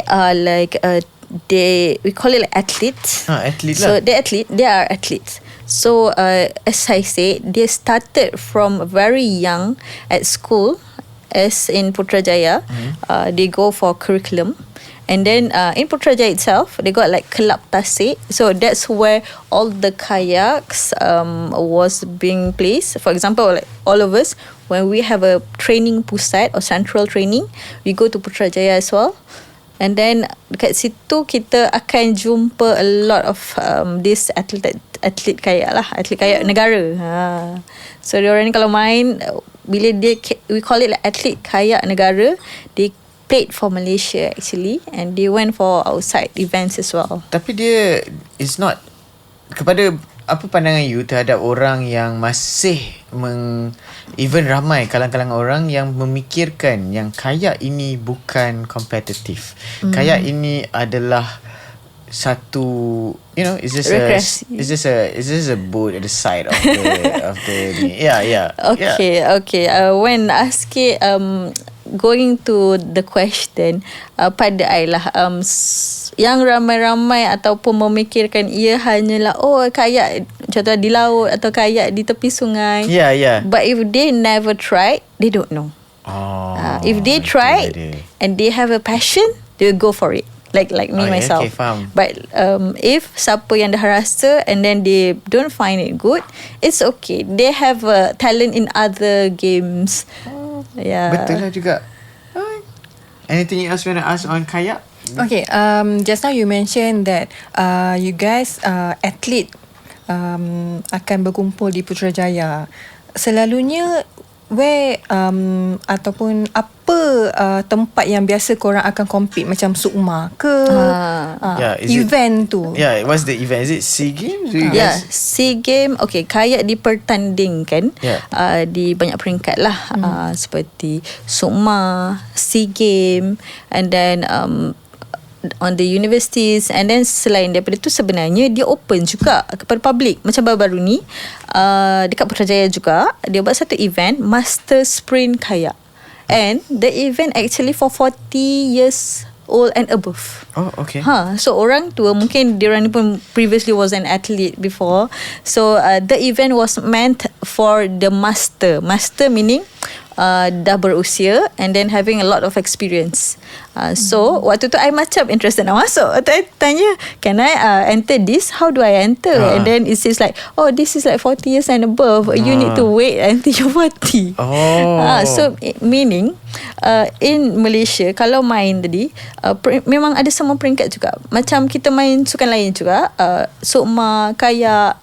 are like we call it like athletes. Athlete So lah. they are athletes. So as I said, they started from very young at school, as in Putrajaya. They go for curriculum. And then in Putrajaya itself, they got like Kelab Tasik. So that's where all the kayaks was being placed. For example, like all of us, when we have a training pusat or central training, we go to Putrajaya as well. And then dekat situ kita akan jumpa a lot of this atlet kayak lah, atlet kayak negara. So diorang ni kalau main, bila dia, we call it like atlet kayak negara, they played for Malaysia actually, and they went for outside events as well. Tapi dia is not, kepada apa pandangan you terhadap orang yang masih even ramai kalangan-kalangan orang yang memikirkan yang kayak ini bukan kompetitif. Kayak ini adalah satu, you know, is this a boat at the side of the ni. Yeah. Okay. When asking going to the question, pada I lah, yang ramai-ramai ataupun memikirkan ia hanyalah kayak contoh di laut atau kayak di tepi sungai. Yeah. But if they never tried, they don't know. If they tried and they have a passion, they will go for it. Like me myself. Okay, faham. But if siapa yang dah rasa and then they don't find it good, it's okay. They have a talent in other games. Yeah. Betul lah juga. Anything else you want to ask on kayak? Okay, just now you mentioned that you guys athlete akan berkumpul di Putrajaya. Selalunya where ataupun apa tempat yang biasa korang akan compete, macam sukma ke event tu? Yeah, what's the event? Is it SEA Games? SEA Game. Okay, kayak dipertandingkan di banyak peringkat lah, seperti sukma, SEA Game, and then on the universities. And then selain daripada tu, sebenarnya dia open juga kepada public. Macam baru-baru ni dekat Putrajaya juga, dia buat satu event Master Sprint Kayak, and the event actually for 40 years old and above. Oh, okay. So orang tua, mungkin diorang ni pun previously was an athlete before. So the event was meant for the master meaning dah berusia and then having a lot of experience. So waktu tu I macam interested nak masuk. I tanya, can I enter this? How do I enter? And then it says like, this is like 40 years and above. You need to wait until you're 40. So meaning in Malaysia, kalau main tadi, memang ada semua peringkat juga. Macam kita main sukan lain juga, sukma, kayak,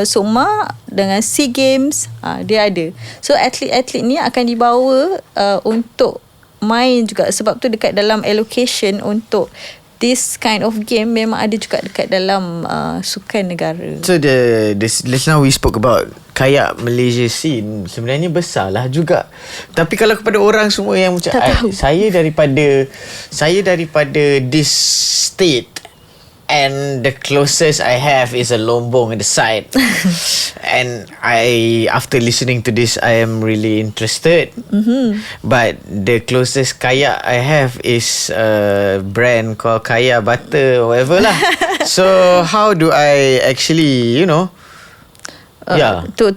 sukma dengan SEA Games, dia ada. So atlet-atlet ni akan dibawa untuk main juga. Sebab tu dekat dalam allocation untuk this kind of game memang ada juga dekat dalam sukan negara. So just now we spoke about kayak Malaysia scene sebenarnya besar lah juga. Tapi kalau kepada orang semua yang macam saya daripada this state, and the closest I have is a Lombong at the side. And after listening to this, I am really interested. But the closest kayak I have is a brand called Kayak Butter or whatever lah. So how do I actually, to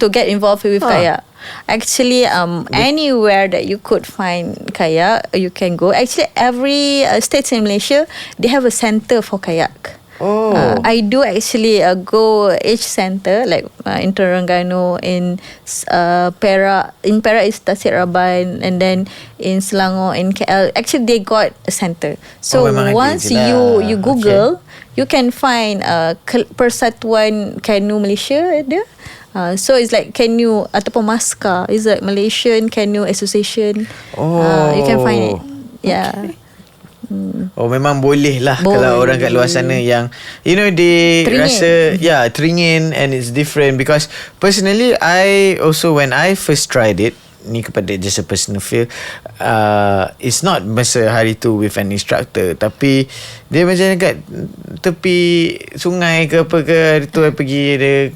get involved with kayak? Actually, anywhere that you could find kayak, you can go. Actually, every state in Malaysia, they have a center for kayak. I do actually go each center, like in Terengganu, in Perak. In Perak is Tasik Raban, and then in Selangor, in KL. Actually, they got a center. So once you Google, you can find Persatuan Canoe Malaysia ada. So it's like canoe ataupun Maska. It's like Malaysian Canoe Association. You can find it. Yeah. Okay. Memang boleh lah kalau orang kat luar sana yang they teringin. Rasa teringin, and it's different. Because personally, I also, when I first tried it, ni kepada just a personal feel, it's not masa hari tu with an instructor, tapi dia macam kat tepi sungai ke apa ke. Hari tu I pergi ada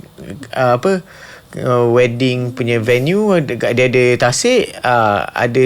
wedding punya venue, dia ada Tasik, ada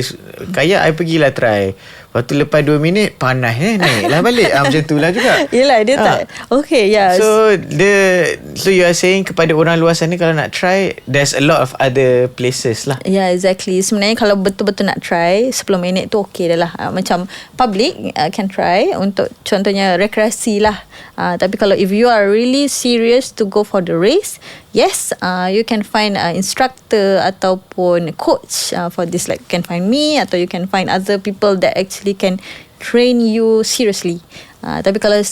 kayak, I pergilah try. Lepas tu lepas 2 minit panas naiklah balik. Macam tu lah juga. Yelah dia tak. Okay, yeah. So you are saying kepada orang luar sana, kalau nak try, there's a lot of other places lah. Yeah, exactly. Sebenarnya kalau betul-betul nak try 10 minit tu okay dah lah. Macam public can try untuk contohnya rekreasi lah. Tapi kalau if you are really serious to go for the race, yes, you can find instructor ataupun coach for this. Like can find me, atau you can find other people that actually can train you seriously. Tapi kalau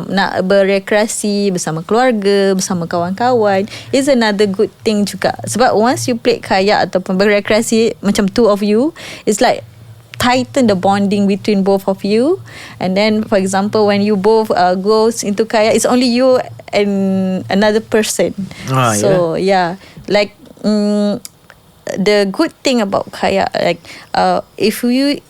nak berekreasi bersama keluarga, bersama kawan-kawan, is another good thing juga. Sebab once you play kayak ataupun berekreasi macam two of you, it's like tighten the bonding between both of you. And then for example, when you both goes into kayak, it's only you and another person. So yeah, like the good thing about kayak, like if we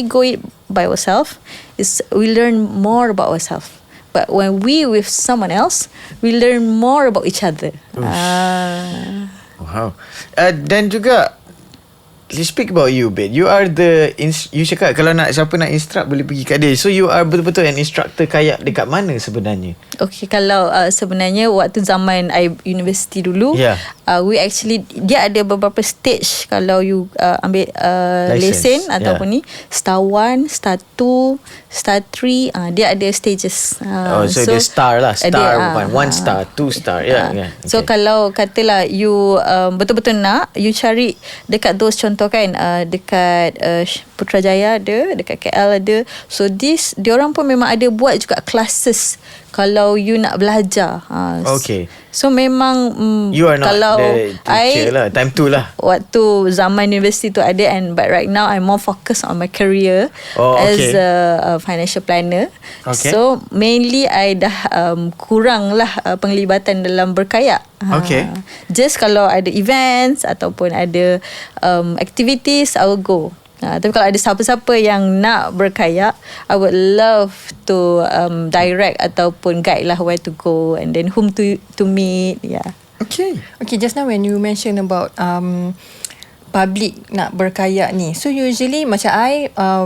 go it by ourselves, is we learn more about ourselves. But when we with someone else, we learn more about each other. Wow. Dan juga, let's speak about you, babe. You are you cakap kalau nak siapa nak instruct boleh pergi kat dia. So you are betul-betul an instructor kayak dekat mana sebenarnya? Okay, kalau sebenarnya waktu zaman I university dulu, we actually, dia ada beberapa stage kalau you ambil lesen ataupun ni star 1, star 2, star 3, dia ada stages. So dia star lah. Star 1 star, 2 star. Okay. So kalau katalah you betul-betul nak, you cari dekat those contoh kan, dekat Putrajaya ada, dekat KL ada. So diorang pun memang ada buat juga classes kalau you nak belajar. Okay. So memang you are not kalau the teacher lah, time tu lah. Waktu zaman universiti tu ada, but right now I'm more focused on my career as a financial planner. Okay. So mainly I dah kurang lah penglibatan dalam berkayak. Okay. Just kalau ada events ataupun ada activities, I will go. Tapi kalau ada siapa-siapa yang nak berkayak, I would love to direct ataupun guide lah where to go and then whom to meet. Yeah. Okay, just now when you mention about public nak berkayak ni, so usually macam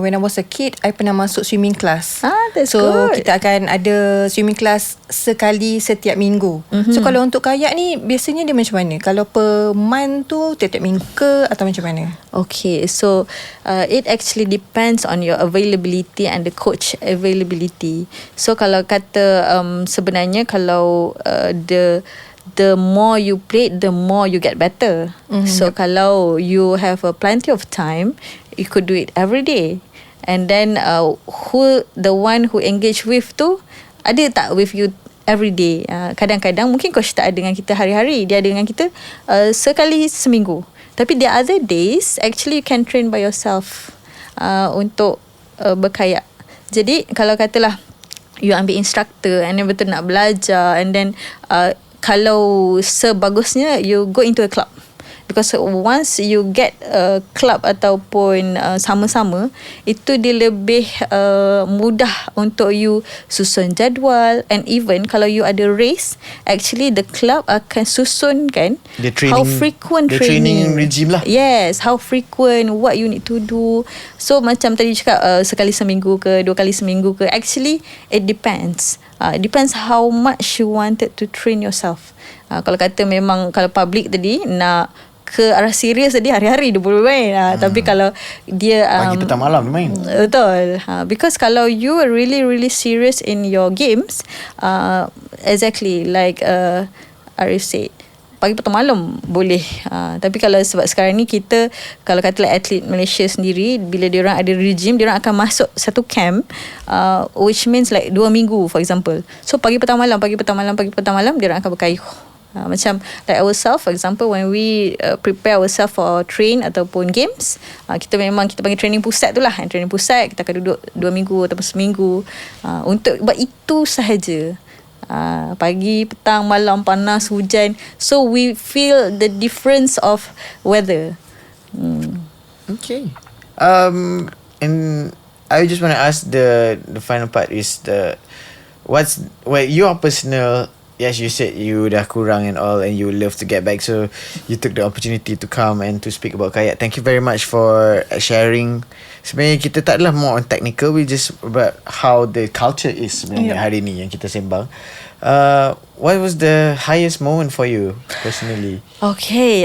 when I was a kid, I pernah masuk swimming class. That's so good. kita akan ada swimming class sekali setiap minggu. So kalau untuk kayak ni biasanya dia macam mana? Kalau per month tu tiap-tiap minggu ke atau macam mana? Okay, so it actually depends on your availability and the coach availability. So kalau kata sebenarnya kalau the more you play, the more you get better. So kalau you have plenty of time, you could do it every day. And then the one who engage with tu ada tak with you every day? Kadang-kadang mungkin coach tak ada dengan kita hari-hari, dia ada dengan kita sekali seminggu. Tapi the other days, actually you can train by yourself untuk berkayak. Jadi kalau katalah you ambil instructor and then betul nak belajar, and then kalau sebagusnya you go into a club, because once you get a club ataupun sama-sama, itu dia lebih mudah untuk you susun jadual. And even kalau you ada race, actually the club akan susunkan how frequent the training regime lah. Yes, how frequent, what you need to do. So macam tadi cakap sekali seminggu ke 2 kali seminggu ke, actually it depends. It depends how much you wanted to train yourself. Kalau kata memang kalau public tadi nak ke arah serius tadi, hari-hari dia boleh main. Tapi kalau dia pagi petang malam dia main. Betul. Because kalau you are really really serious in your games, exactly like Arif said, pagi petang malam boleh. Tapi kalau sebab sekarang ni kita, kalau katalah atlet Malaysia sendiri, bila diorang ada regime, diorang akan masuk satu camp, which means like 2 minggu for example. So pagi petang malam diorang akan berkayuh. Macam like ourselves, for example, when we prepare ourselves for train ataupun games, kita panggil training pusat tu lah. Training pusat kita akan duduk 2 minggu ataupun seminggu untuk buat itu sahaja. Pagi, petang, malam, panas, hujan. So we feel the difference of weather. Okay. And I just want to ask the final part is your personal yes, you said you dah kurang and all, and you love to get back, so you took the opportunity to come and to speak about kayak. Thank you very much for sharing. Sebenarnya kita tak adalah more on technical, we just about how the culture is sebenarnya hari ni yang kita sembang. What was the highest moment for you personally? Okay,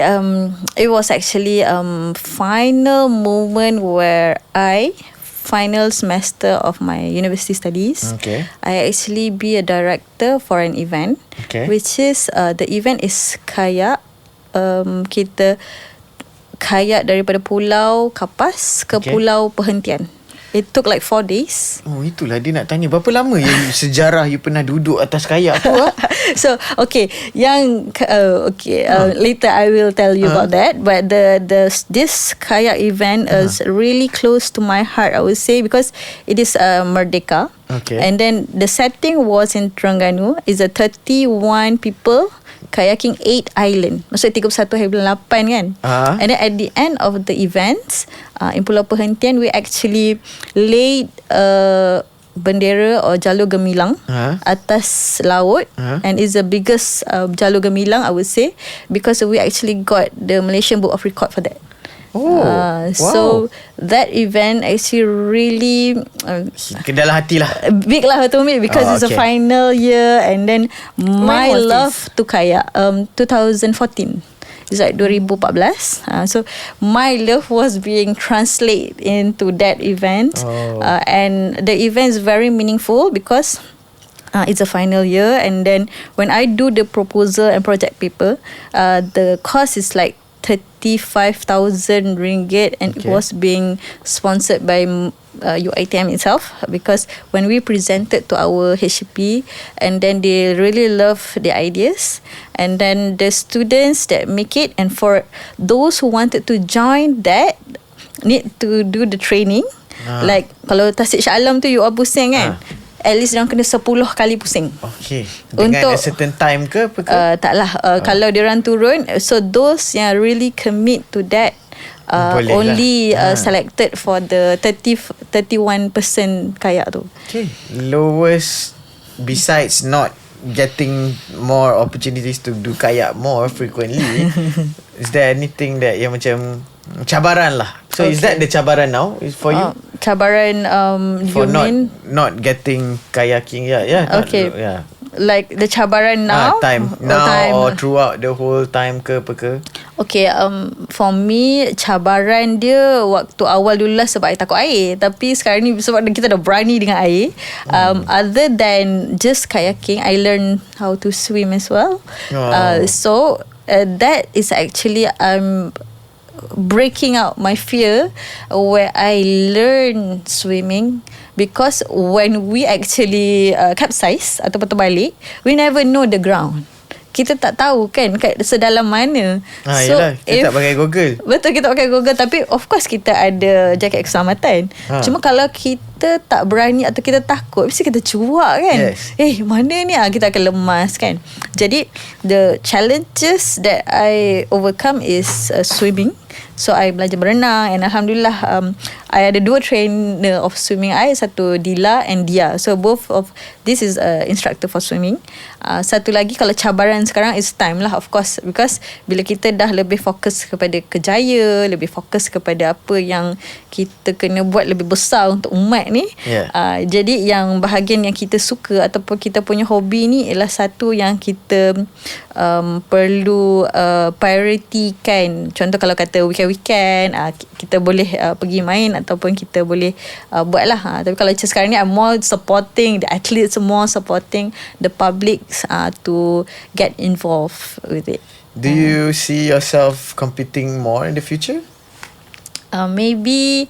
it was actually final moment where final semester of my university studies. Okay. I actually be a director for an event, which is the event is kayak. Kita kayak daripada pulau Kapas ke pulau Perhentian. It took like 4 days. Oh, itulah dia nak tanya, berapa lama yang sejarah you pernah duduk atas kayak tu? So okay, later I will tell you about that. But this kayak event is really close to my heart, I would say, because it is Merdeka. Okay. And then the setting was in Terengganu. Is a 31 people kayaking 8 island. Maksudnya 31/8 kan. And then at the end of the events, in Pulau Perhentian, we actually laid bendera or jalur gemilang atas laut, and it's the biggest jalur gemilang, I would say, because we actually got the Malaysian Book of Record for that. Wow. So that event actually really ke dalam hati lah. big lah to me, because it's a final year, and then my love to kayak 2014. It's like 2014. So my love was being translated into that event, and the event is very meaningful because it's a final year, and then when I do the proposal and project paper, the cost is like 35,000 ringgit, and it was being sponsored by UiTM itself, because when we presented to our HCP, and then they really love the ideas, and then the students that make it, and for those who wanted to join that need to do the training. Like kalau tasik Shah Alam tu you are pusing kan, at least diorang kena 10 kali pusing. Okay. Dengan a certain time ke apa ke? Taklah. Kalau diorang turun, so those yang really commit to that only selected for the 31% kayak tu. Okay. Lowest, besides not getting more opportunities to do kayak more frequently, is there anything that yang macam cabaran lah? So is that the cabaran now for you? Cabaran for you mean not getting kayaking? Yeah. Like the cabaran now? Time or throughout the whole time ke apa ke? Okay, for me, cabaran dia waktu awal dulu lah sebab I takut air. Tapi sekarang ni sebab kita dah berani dengan air. Other than just kayaking, I learn how to swim as well. So that is actually breaking out my fear where I learn swimming, because when we actually capsize ataupun terbalik, we never know the ground. Kita tak tahu kan kat sedalam mana. So yalah, kita tak pakai Google. Betul, kita pakai Google, tapi of course kita ada jaket keselamatan. Cuma kalau kita tak berani atau kita takut, mesti kita cuak kan. Mana ni, kita akan lemas kan. Jadi the challenges that I overcome is swimming. So I belajar berenang, and alhamdulillah I ada 2 trainer of swimming I, satu Dila and Dia. So both of this is instructor for swimming. Satu lagi, kalau cabaran sekarang is time lah, of course, because bila kita dah lebih fokus kepada kerjaya, lebih fokus kepada apa yang kita kena buat lebih besar untuk umat ni, jadi yang bahagian yang kita suka ataupun kita punya hobi ni ialah satu yang kita perlu priority kan. Contoh kalau kata weekend kita boleh pergi main ataupun kita boleh buat lah. Tapi kalau macam sekarang ni, I'm more supporting the athletes, more supporting the public to get involved with it. Do you see yourself competing more in the future? Maybe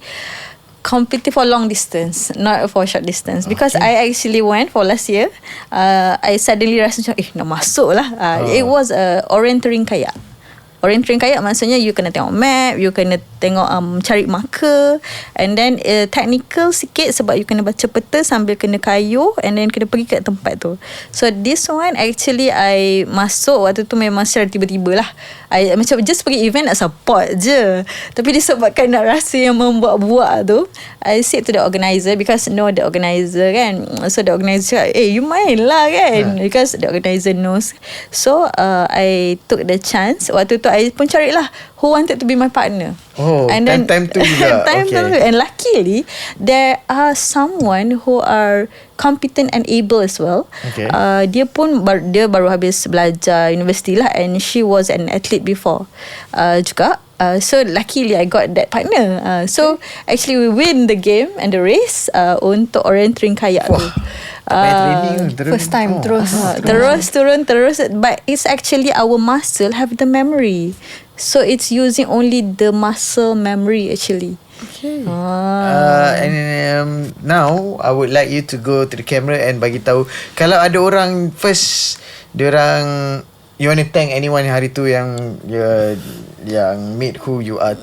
competing for long distance, not for short distance, because I actually went for last year. I suddenly rasa macam nak masuk lah. It was orienteering kayak. orienteering kayak maksudnya you kena tengok map, you kena tengok cari marker, and then technical sikit sebab you kena baca peta sambil kena kayuh, and then kena pergi kat tempat tu. So this one actually I masuk waktu tu memang secara tiba-tiba lah. I macam just pergi event nak support je, tapi disebabkan nak rasa yang membuat-buat tu, I said to the organizer, because know the organizer kan, so the organizer cakap, you main lah kan, because the organizer knows. So I took the chance. Waktu tu I pun carilah who wanted to be my partner. And then time tu juga. And luckily there are someone who are competent and able as well. Dia pun dia baru habis belajar universiti lah, and she was an athlete before juga. So luckily I got that partner. So actually we win the game and the race untuk orienteering kayak tu. First time terus turun. But it's actually our muscle have the memory, so it's using only the muscle memory actually. And now I would like you to go to the camera and bagi tahu, kalau ada orang first, diorang, you want to thank anyone hari tu yang meet who you are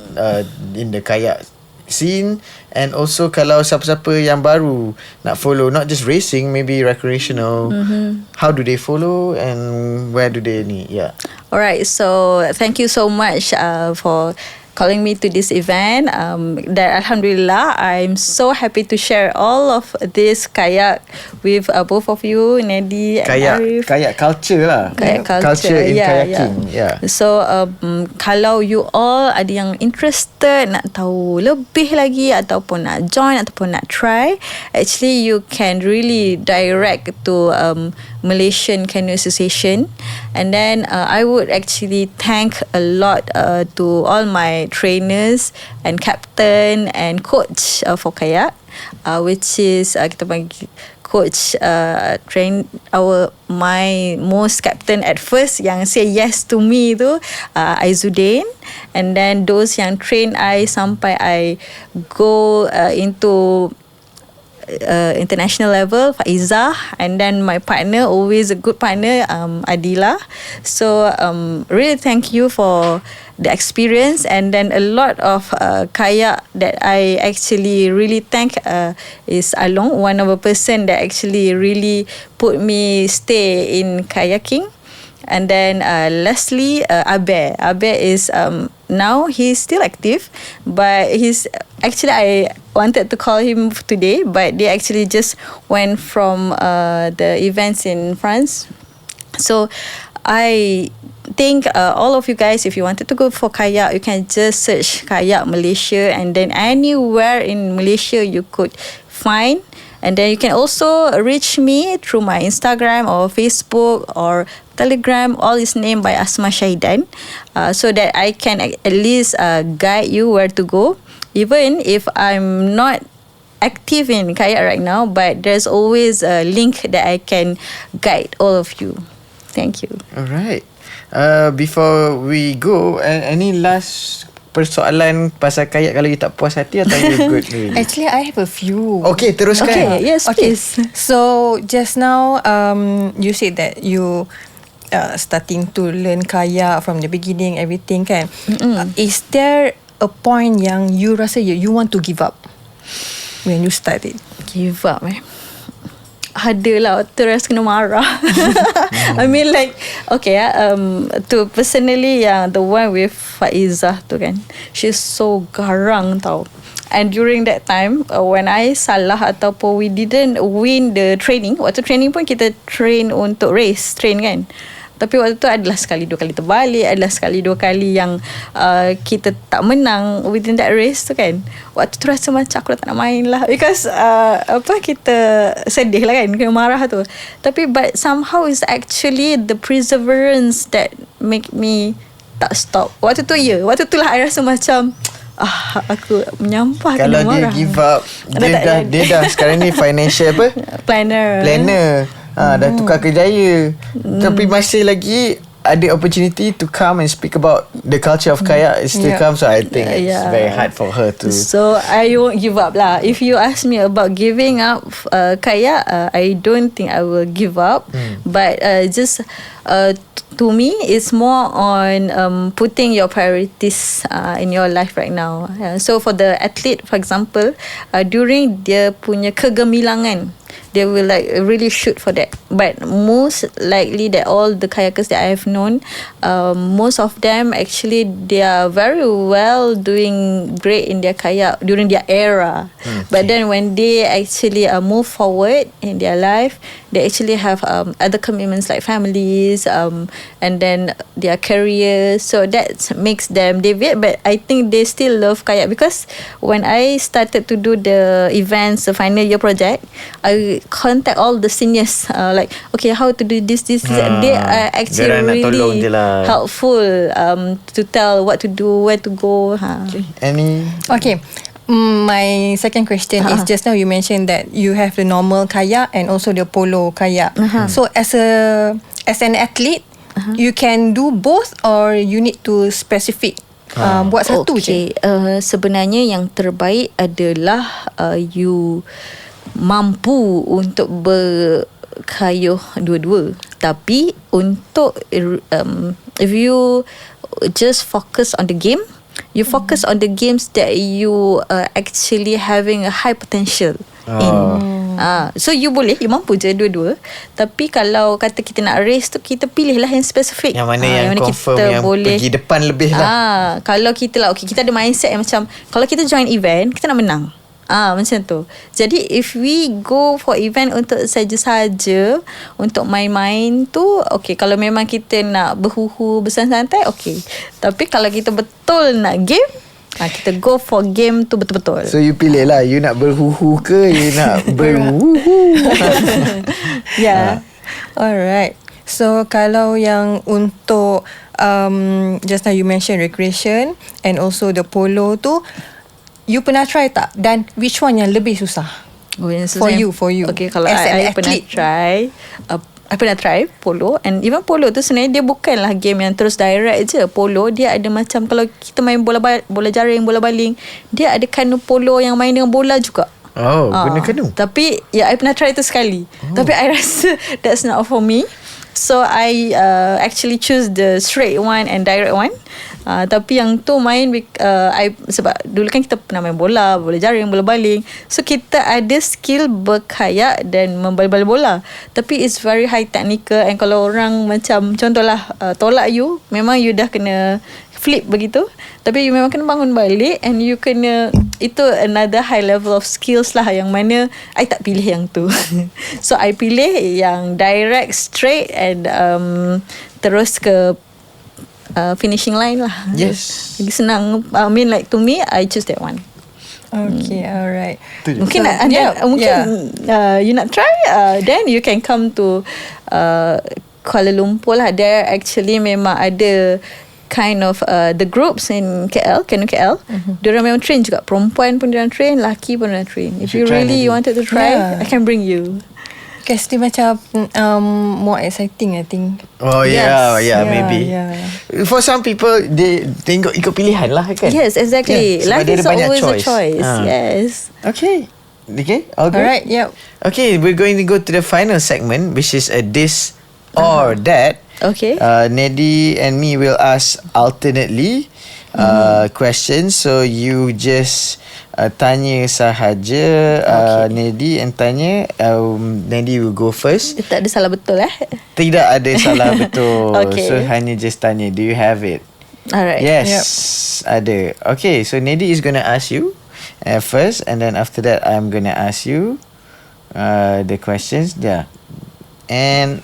in the kayak scene, and also kalau siapa-siapa yang baru nak follow, not just racing, maybe recreational, how do they follow and where do they need? Alright, so thank you so much for calling me to this event. That Alhamdulillah, I'm so happy to share all of this kayak with both of you, Nedi and Arif. Kayak culture lah. Kayak culture in kayaking. So kalau you all ada yang interested, nak tahu lebih lagi, ataupun nak join, ataupun nak try, actually you can really direct to Malaysian Canoe Association. And then I would actually thank a lot to all my trainers and captain and coach for kayak, which is kita panggil coach train my most captain at first yang say yes to me tu, �12𝘆𝘆𝘆𝑒𝑖𝑛, and then those yang train I sampai I go into international level, Faizah, and then my partner, always a good partner, Adila. So really thank you for the experience. And then a lot of kayak that I actually really thank is Along, one of a person that actually really put me stay in kayaking. And then lastly, Abe is now he's still active, but he's actually, I wanted to call him today, but they actually just went from the events in France. So I think all of you guys, if you wanted to go for kayak, you can just search Kayak Malaysia, and then anywhere in Malaysia you could find. And then you can also reach me through my Instagram or Facebook or Telegram. All is named by Asmah Syahidan, so that I can at least guide you where to go. Even if I'm not active in kayak right now, but there's always a link that I can guide all of you. Thank you. Alright. Before we go, any last persoalan pasal kayak kalau you tak puas hati, atau you good really? Actually, I have a few. Okay, teruskan. Okay, yes, please. So just now, you said that you starting to learn kayak from the beginning, everything kan. Is there a point yang you rasa you want to give up when you started? Give up Adalah terus kena marah. I mean like, okay, to personally the one with Faizah tu kan, she's so garang tau. And during that time, when I salah ataupun we didn't win the training, waktu training pun kita train untuk race train kan, tapi waktu tu adalah sekali dua kali terbalik, adalah sekali dua kali yang kita tak menang within that race tu kan. Waktu tu rasa macam aku dah tak nak main lah, because kita sedih lah kan, kena marah tu. Tapi but somehow it's actually the perseverance that make me tak stop. Waktu tu lah I rasa macam aku menyampah, kalau kena marah. dia give up, dia dah sekarang ni financial apa? Planner. Dah tukar kerjaya. Tapi masih lagi ada opportunity to come and speak about the culture of kayak, it still comes. So I think it's very hard for her to. So I won't give up lah. If you ask me about giving up kayak, I don't think I will give up. But just to me, it's more on putting your priorities in your life right now. So for the athlete, for example, during dia punya kegemilangan, they will like really shoot for that. But most likely that all the kayakers that I have known, most of them actually they are very well doing great in their kayak during their era. But then when they actually move forward in their life, they actually have other commitments like families, and then their careers. So that makes them deviate. But I think they still love kayak, because when I started to do the events, the final year project, I contact all the seniors, like, okay, how to do this. They are actually really helpful to tell what to do, where to go. Okay. My second question is, just now you mentioned that you have the normal kayak and also the polo kayak. So as an athlete, you can do both, or you need to specific buat satu je? Sebenarnya yang terbaik adalah you mampu untuk berkayuh dua-dua. Tapi untuk if you just focus on the game, you focus on the games that you actually having a high potential in. So you mampu je dua-dua. Tapi kalau kata kita nak race tu, kita pilih lah yang spesifik, yang mana yang mana confirm, kita yang boleh pergi depan lebih lah. Kalau kita lah, okay, kita ada mindset yang macam, kalau kita join event, kita nak menang. Macam tu. Jadi if we go for event untuk saja-saja, untuk main-main tu, okay, kalau memang kita nak berhuhu, bersantai-santai, okay. Tapi kalau kita betul nak game, kita go for game tu betul-betul. So you pilih lah, you nak berhuhu ke, you nak berhuhu. Yeah. Alright. So kalau yang untuk just now you mentioned recreation and also the polo tu, you pernah try tak? Dan which one yang lebih susah? Yang susah For you. Okay, kalau as an I pernah try, I pernah try polo. And even polo tu sebenarnya dia bukanlah game yang terus direct je. Polo dia ada macam, kalau kita main bola jaring, bola baling, dia ada kanu polo yang main dengan bola juga. Guna kanu. Tapi I pernah try tu sekali. Tapi I rasa that's not for me. So I actually choose the straight one and direct one. Tapi yang tu main sebab dulu kan kita pernah main bola jaring, bola baling. So kita ada skill berkayak dan membalik-balik bola. Tapi it's very high technical. And kalau orang macam contohlah tolak you, memang you dah kena flip begitu. Tapi you memang kena bangun balik, and you kena, itu another high level of skills lah, yang mana I tak pilih yang tu. So I pilih yang direct, straight, and terus ke finishing line lah. Yes. Lagi senang. I mean, like, to me, I choose that one. Okay, alright. Mungkin you nak try, then you can come to Kuala Lumpur lah. There actually memang ada kind of the groups in KL, Kanu KL. Diorang memang train juga. Perempuan pun diorang train, laki pun diorang train. If you really wanted to try, I can bring you. Because dia macam more exciting, I think. Maybe. For some people, they ikut pilihan lah kan. Yes, exactly. Life is always a choice. Yes. Okay, all good. Alright, yep. Okay, we're going to go to the final segment, which is a this or that. Okay. Nedi and me will ask alternately questions. So you just tanya sahaja. Nedi and tanya. Nedi will go first. Tak ada salah betul Tidak ada salah betul. Okay. So hanya just tanya. Do you have it? Alright. Yes, ada. Okay, so Nedi is gonna ask you first, and then after that I'm gonna ask you the questions. Yeah. And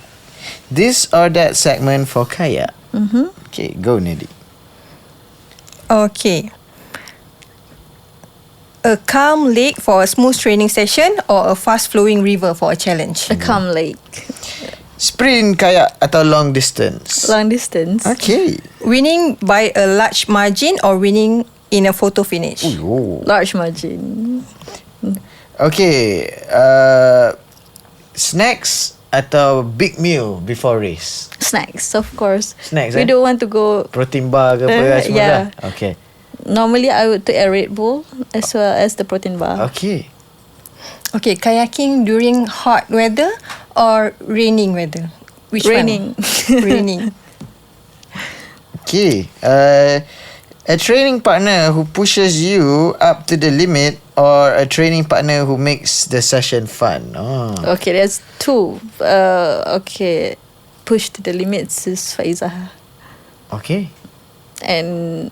this or that segment for Kayak. Okay, go Nedi. Okay. A calm lake for a smooth training session, or a fast flowing river for a challenge? A calm lake. Sprint kayak atau long distance? Long distance. Okay. Winning by a large margin or winning in a photo finish? Large margin. Okay. Snacks atau big meal before race? Snacks, of course. Snacks, We don't want to go. Protein bar ke apa semua yeah. lah. Okay. Normally, I would take a Red Bull as well as the protein bar. Okay. Okay, kayaking during hot weather or raining weather? Which Raining. one? Raining. Okay. A training partner who pushes you up to the limit or a training partner who makes the session fun? Oh. Okay, there's two. Okay, push to the limits is Faizah. Okay. And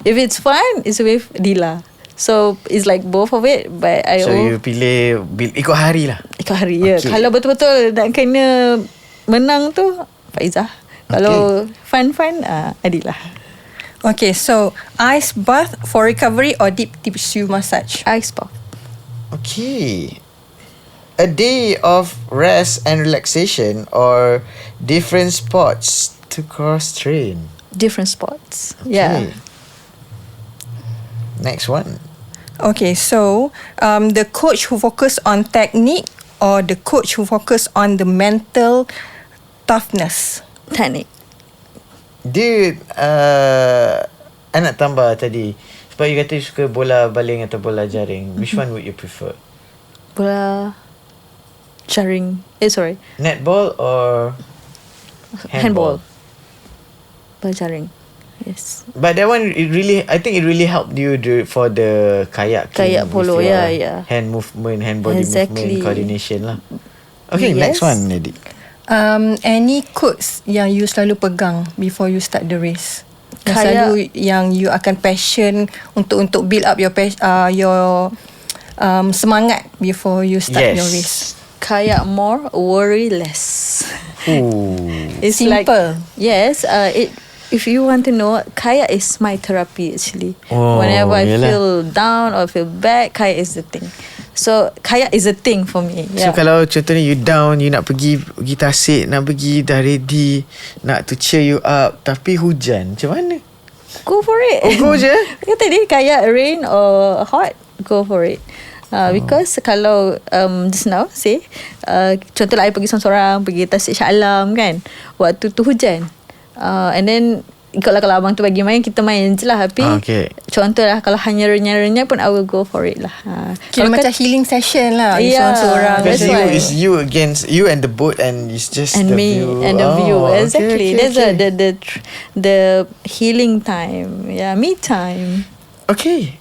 if it's fun, it's with Dila. So it's like both of it. But I So you pilih ikut hari lah. ikut hari ya. Okay. Kalau betul-betul nak kena menang tu Faizah. Kalau fun Adilah. Okay, so ice bath for recovery or deep tissue massage? Ice bath. Okay. A day of rest and relaxation or different sports to cross train? Different spots. Okay. Yeah. Next one. Okay, so the coach who focus on technique or the coach who focus on the mental toughness? Technique. Dia I nak tambah tadi. Sebab you kata you suka bola baling atau bola jaring. Which one would you prefer? Bola jaring. Sorry. Netball or handball? Bola jaring. Yes. But that one, I think it really helped you for the kayak. Kayak polo, yeah. Hand movement, hand body Exactly. movement, coordination lah. Okay, Yes. next one, Nadi. Any quotes yang you selalu pegang before you start the race? Yang Kayak- selalu yang you akan passion untuk build up your semangat before you start your race. Kayak more, worry less. Ooh. It's Simple. Yes. If you want to know, kayak is my therapy actually. Oh, Whenever I yalah. feel down or feel bad, kayak is the thing. So kayak is a thing for me. So Yeah. kalau contohnya you down, you nak pergi tasik, nak pergi dah ready, nak to cheer you up, tapi hujan, macam mana? Go for it. Oh, go je? Kata dia kayak rain or hot, go for it. Because kalau just now say contohlah I pergi seorang-seorang pergi tasik Shah Alam kan, waktu tu hujan, and then ikutlah kalau abang tu bagi main, kita main je lah. Tapi Okay. contohlah kalau hanya renyah-renyah pun I will go for it lah. Kira macam healing session lah. You Yeah. seorang-seorang. Because That's you why. is you against you and the boat, and it's just and the me view. and the view Okay, exactly. That's okay. the healing time. Yeah, me time. Okay.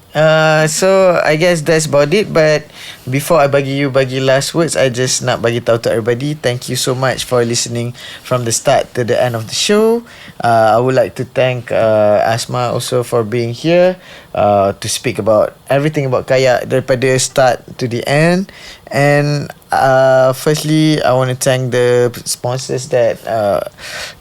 So I guess that's about it. But before I bagi last words, I just nak bagi tahu to everybody, thank you so much for listening from the start to the end of the show. I would like to thank Asmah also for being here to speak about everything about kayak daripada start to the end. And firstly, I want to thank the sponsors that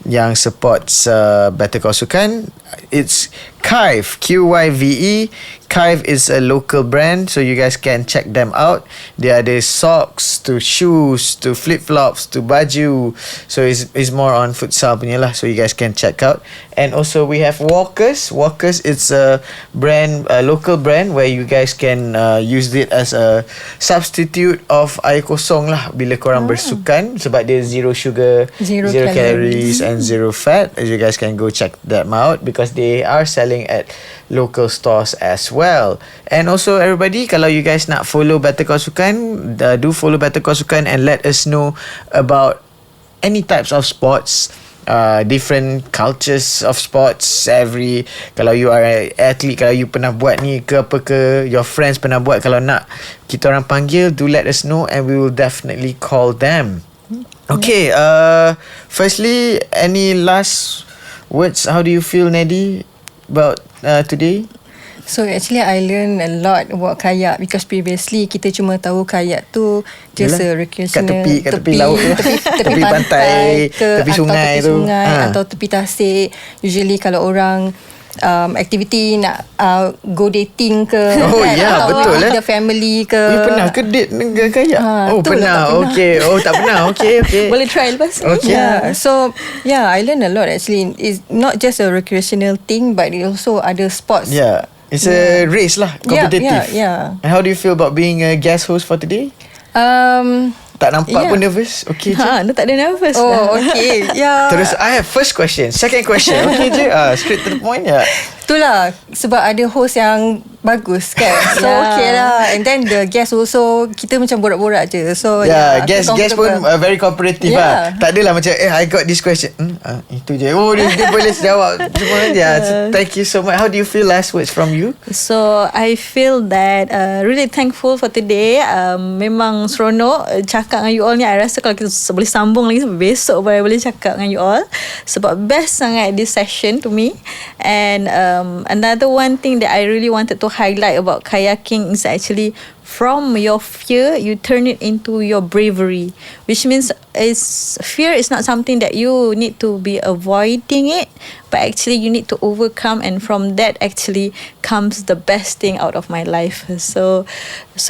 yang supports Better Kosukan. It's Kyve, Q-Y-V-E. Kyve is a local brand, so you guys can check them out. They ada socks to shoes to flip-flops to baju. So it's more on futsal punya lah, so you guys can check out. And also we have Walkers. Walkers, it's a brand, a local brand where you guys can use it as a substitute of air kosong lah bila korang bersukan, sebab dia zero sugar, Zero calories and zero fat. You guys can go check them out because they are selling at local stores as well. And also everybody, kalau you guys nak follow Better Kosukan, do follow Better Kosukan and let us know about any types of sports, different cultures of sports. Kalau you are an athlete, kalau you pernah buat ni ke apa ke, your friends pernah buat, kalau nak kita orang panggil, do let us know and we will definitely call them. Okay, firstly, any last words? How do you feel, Nadi, about today? So actually I learn a lot about kayak because previously kita cuma tahu kayak tu just Yalah, a recreational kat tepi laut tu. Tepi pantai, ke, tepi atau sungai tepi tu. sungai Ha. atau tepi tasik. Usually kalau orang aktiviti nak go dating ke, Oh, kan? ya, atau betul, with the family ke. You pernah ke date dengan kayak? Oh, betul, pernah. tak pernah. Okay. Oh, tak pernah. Okay. Boleh try lepas. Okay. Yeah, so I learn a lot actually. It's not just a recreational thing, but it also other sports. Yeah. It's a race lah, competitive. Yeah. And how do you feel about being a guest host for today? Tak nampak Yeah. pun nervous. Okay je. Dia tak ada nervous Oh, okay. Ya. Terus I have first question, second question. Okay je. Straight to the point ya. Itulah sebab ada host yang bagus kan. So Yeah. okay lah. And then the guest also, kita macam borak-borak je. So Yeah, aku guest pun comfortable. very cooperative Yeah. lah. Tak adalah macam I got this question. Itu je. Oh dia boleh jawab semua dia. So, thank you so much. How do you feel, last words from you? So I feel that really thankful for today. Memang seronok cakap dengan you all ni. I rasa kalau kita boleh sambung lagi sampai besok boleh cakap dengan you all. Sebab best sangat this session to me. And another one thing that I really wanted to highlight about kayaking is actually from your fear you turn it into your bravery, which means fear is not something that you need to be avoiding it, but actually you need to overcome, and from that actually comes the best thing out of my life. So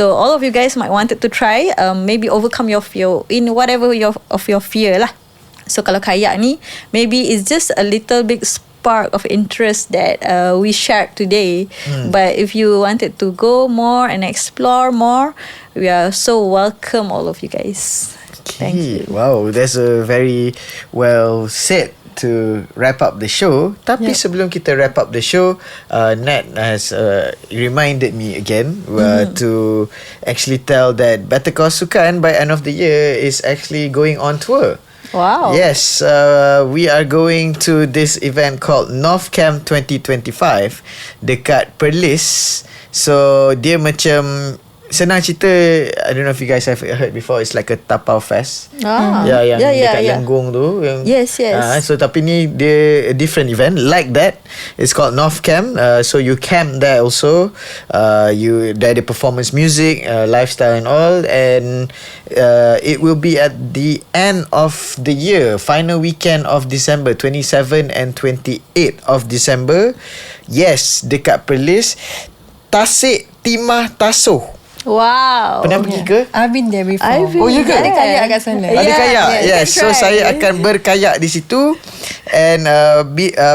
all of you guys might wanted to try, maybe overcome your fear in whatever of your fear lah. So kalau kayak ni, maybe it's just a little bit spark of interest that we shared today. But if you wanted to go more and explore more, we are so welcome, all of you guys. Thank you. Wow, that's a very well said to wrap up the show. Tapi sebelum kita wrap up the show, Nat has reminded me again to actually tell that Better Call Sukan by end of the year is actually going on tour. Wow. Yes, we are going to this event called North Camp 2025 dekat Perlis. So dia macam, senang cerita, I don't know if you guys have heard before, it's like a tapau fest. Yang dekat Lenggong tu yang, Yes. so tapi ni dia a different event like that. It's called North Camp. So you camp there also. There ada performance music, lifestyle and all, and it will be at the end of the year, final weekend of December, 27 and 28 of December. Yes, dekat Perlis, Tasik Timah Tasuh. Wow. Pernah pergi ke? I've been there before. I've been Oh, you Ada ke? kayak kat sana. Ada kayak. Yes. So that's right. saya akan berkayak di situ. And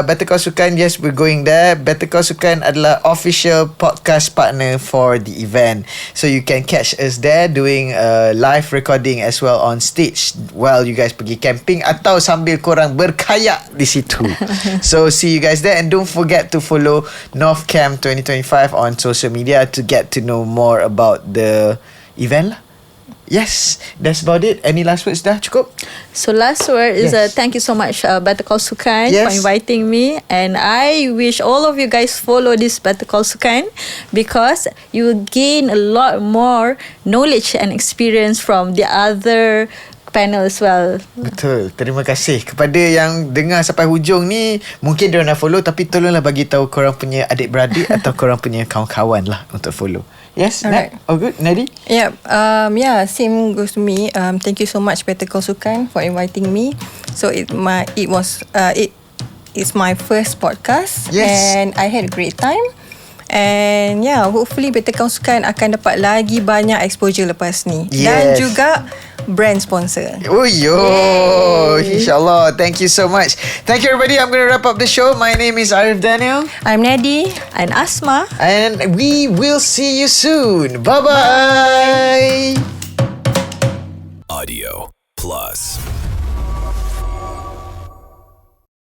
Better Call Sukan, yes, we're going there. Better Call Sukan adalah official podcast partner for the event. So you can catch us there doing live recording as well on stage while you guys pergi camping atau sambil korang berkayak di situ. So see you guys there, and don't forget to follow North Camp 2025 on social media to get to know more about the event lah. Yes, that's about it. Any last words dah? Cukup? So last word is Yes. thank you so much Better Call Sukan Yes. for inviting me, and I wish all of you guys follow this Better Call Sukan because you will gain a lot more knowledge and experience from the other panel as well. Betul. Terima kasih kepada yang dengar sampai hujung ni. Mungkin diorang dah follow, tapi tolonglah bagi tahu korang punya adik-beradik atau korang punya kawan-kawan lah untuk follow. Yes, Alright. Nat? All good? Nadi? Yeah, same goes to me. Thank you so much, Better Call Sukan, for inviting me. So it's my first podcast, Yes. and I had a great time. And yeah, hopefully Better Call Sukan akan dapat lagi banyak exposure lepas ni. Dan Yes. juga brand sponsor. Oh yo, insyaAllah. Thank you so much. Thank you everybody. I'm going to wrap up the show. My name is �12𝙇𝙊𝘾𝙄𝘼𝙇𝙎. I'm Nadi. And Asmah. And we will see you soon. Bye-bye. Audio Plus.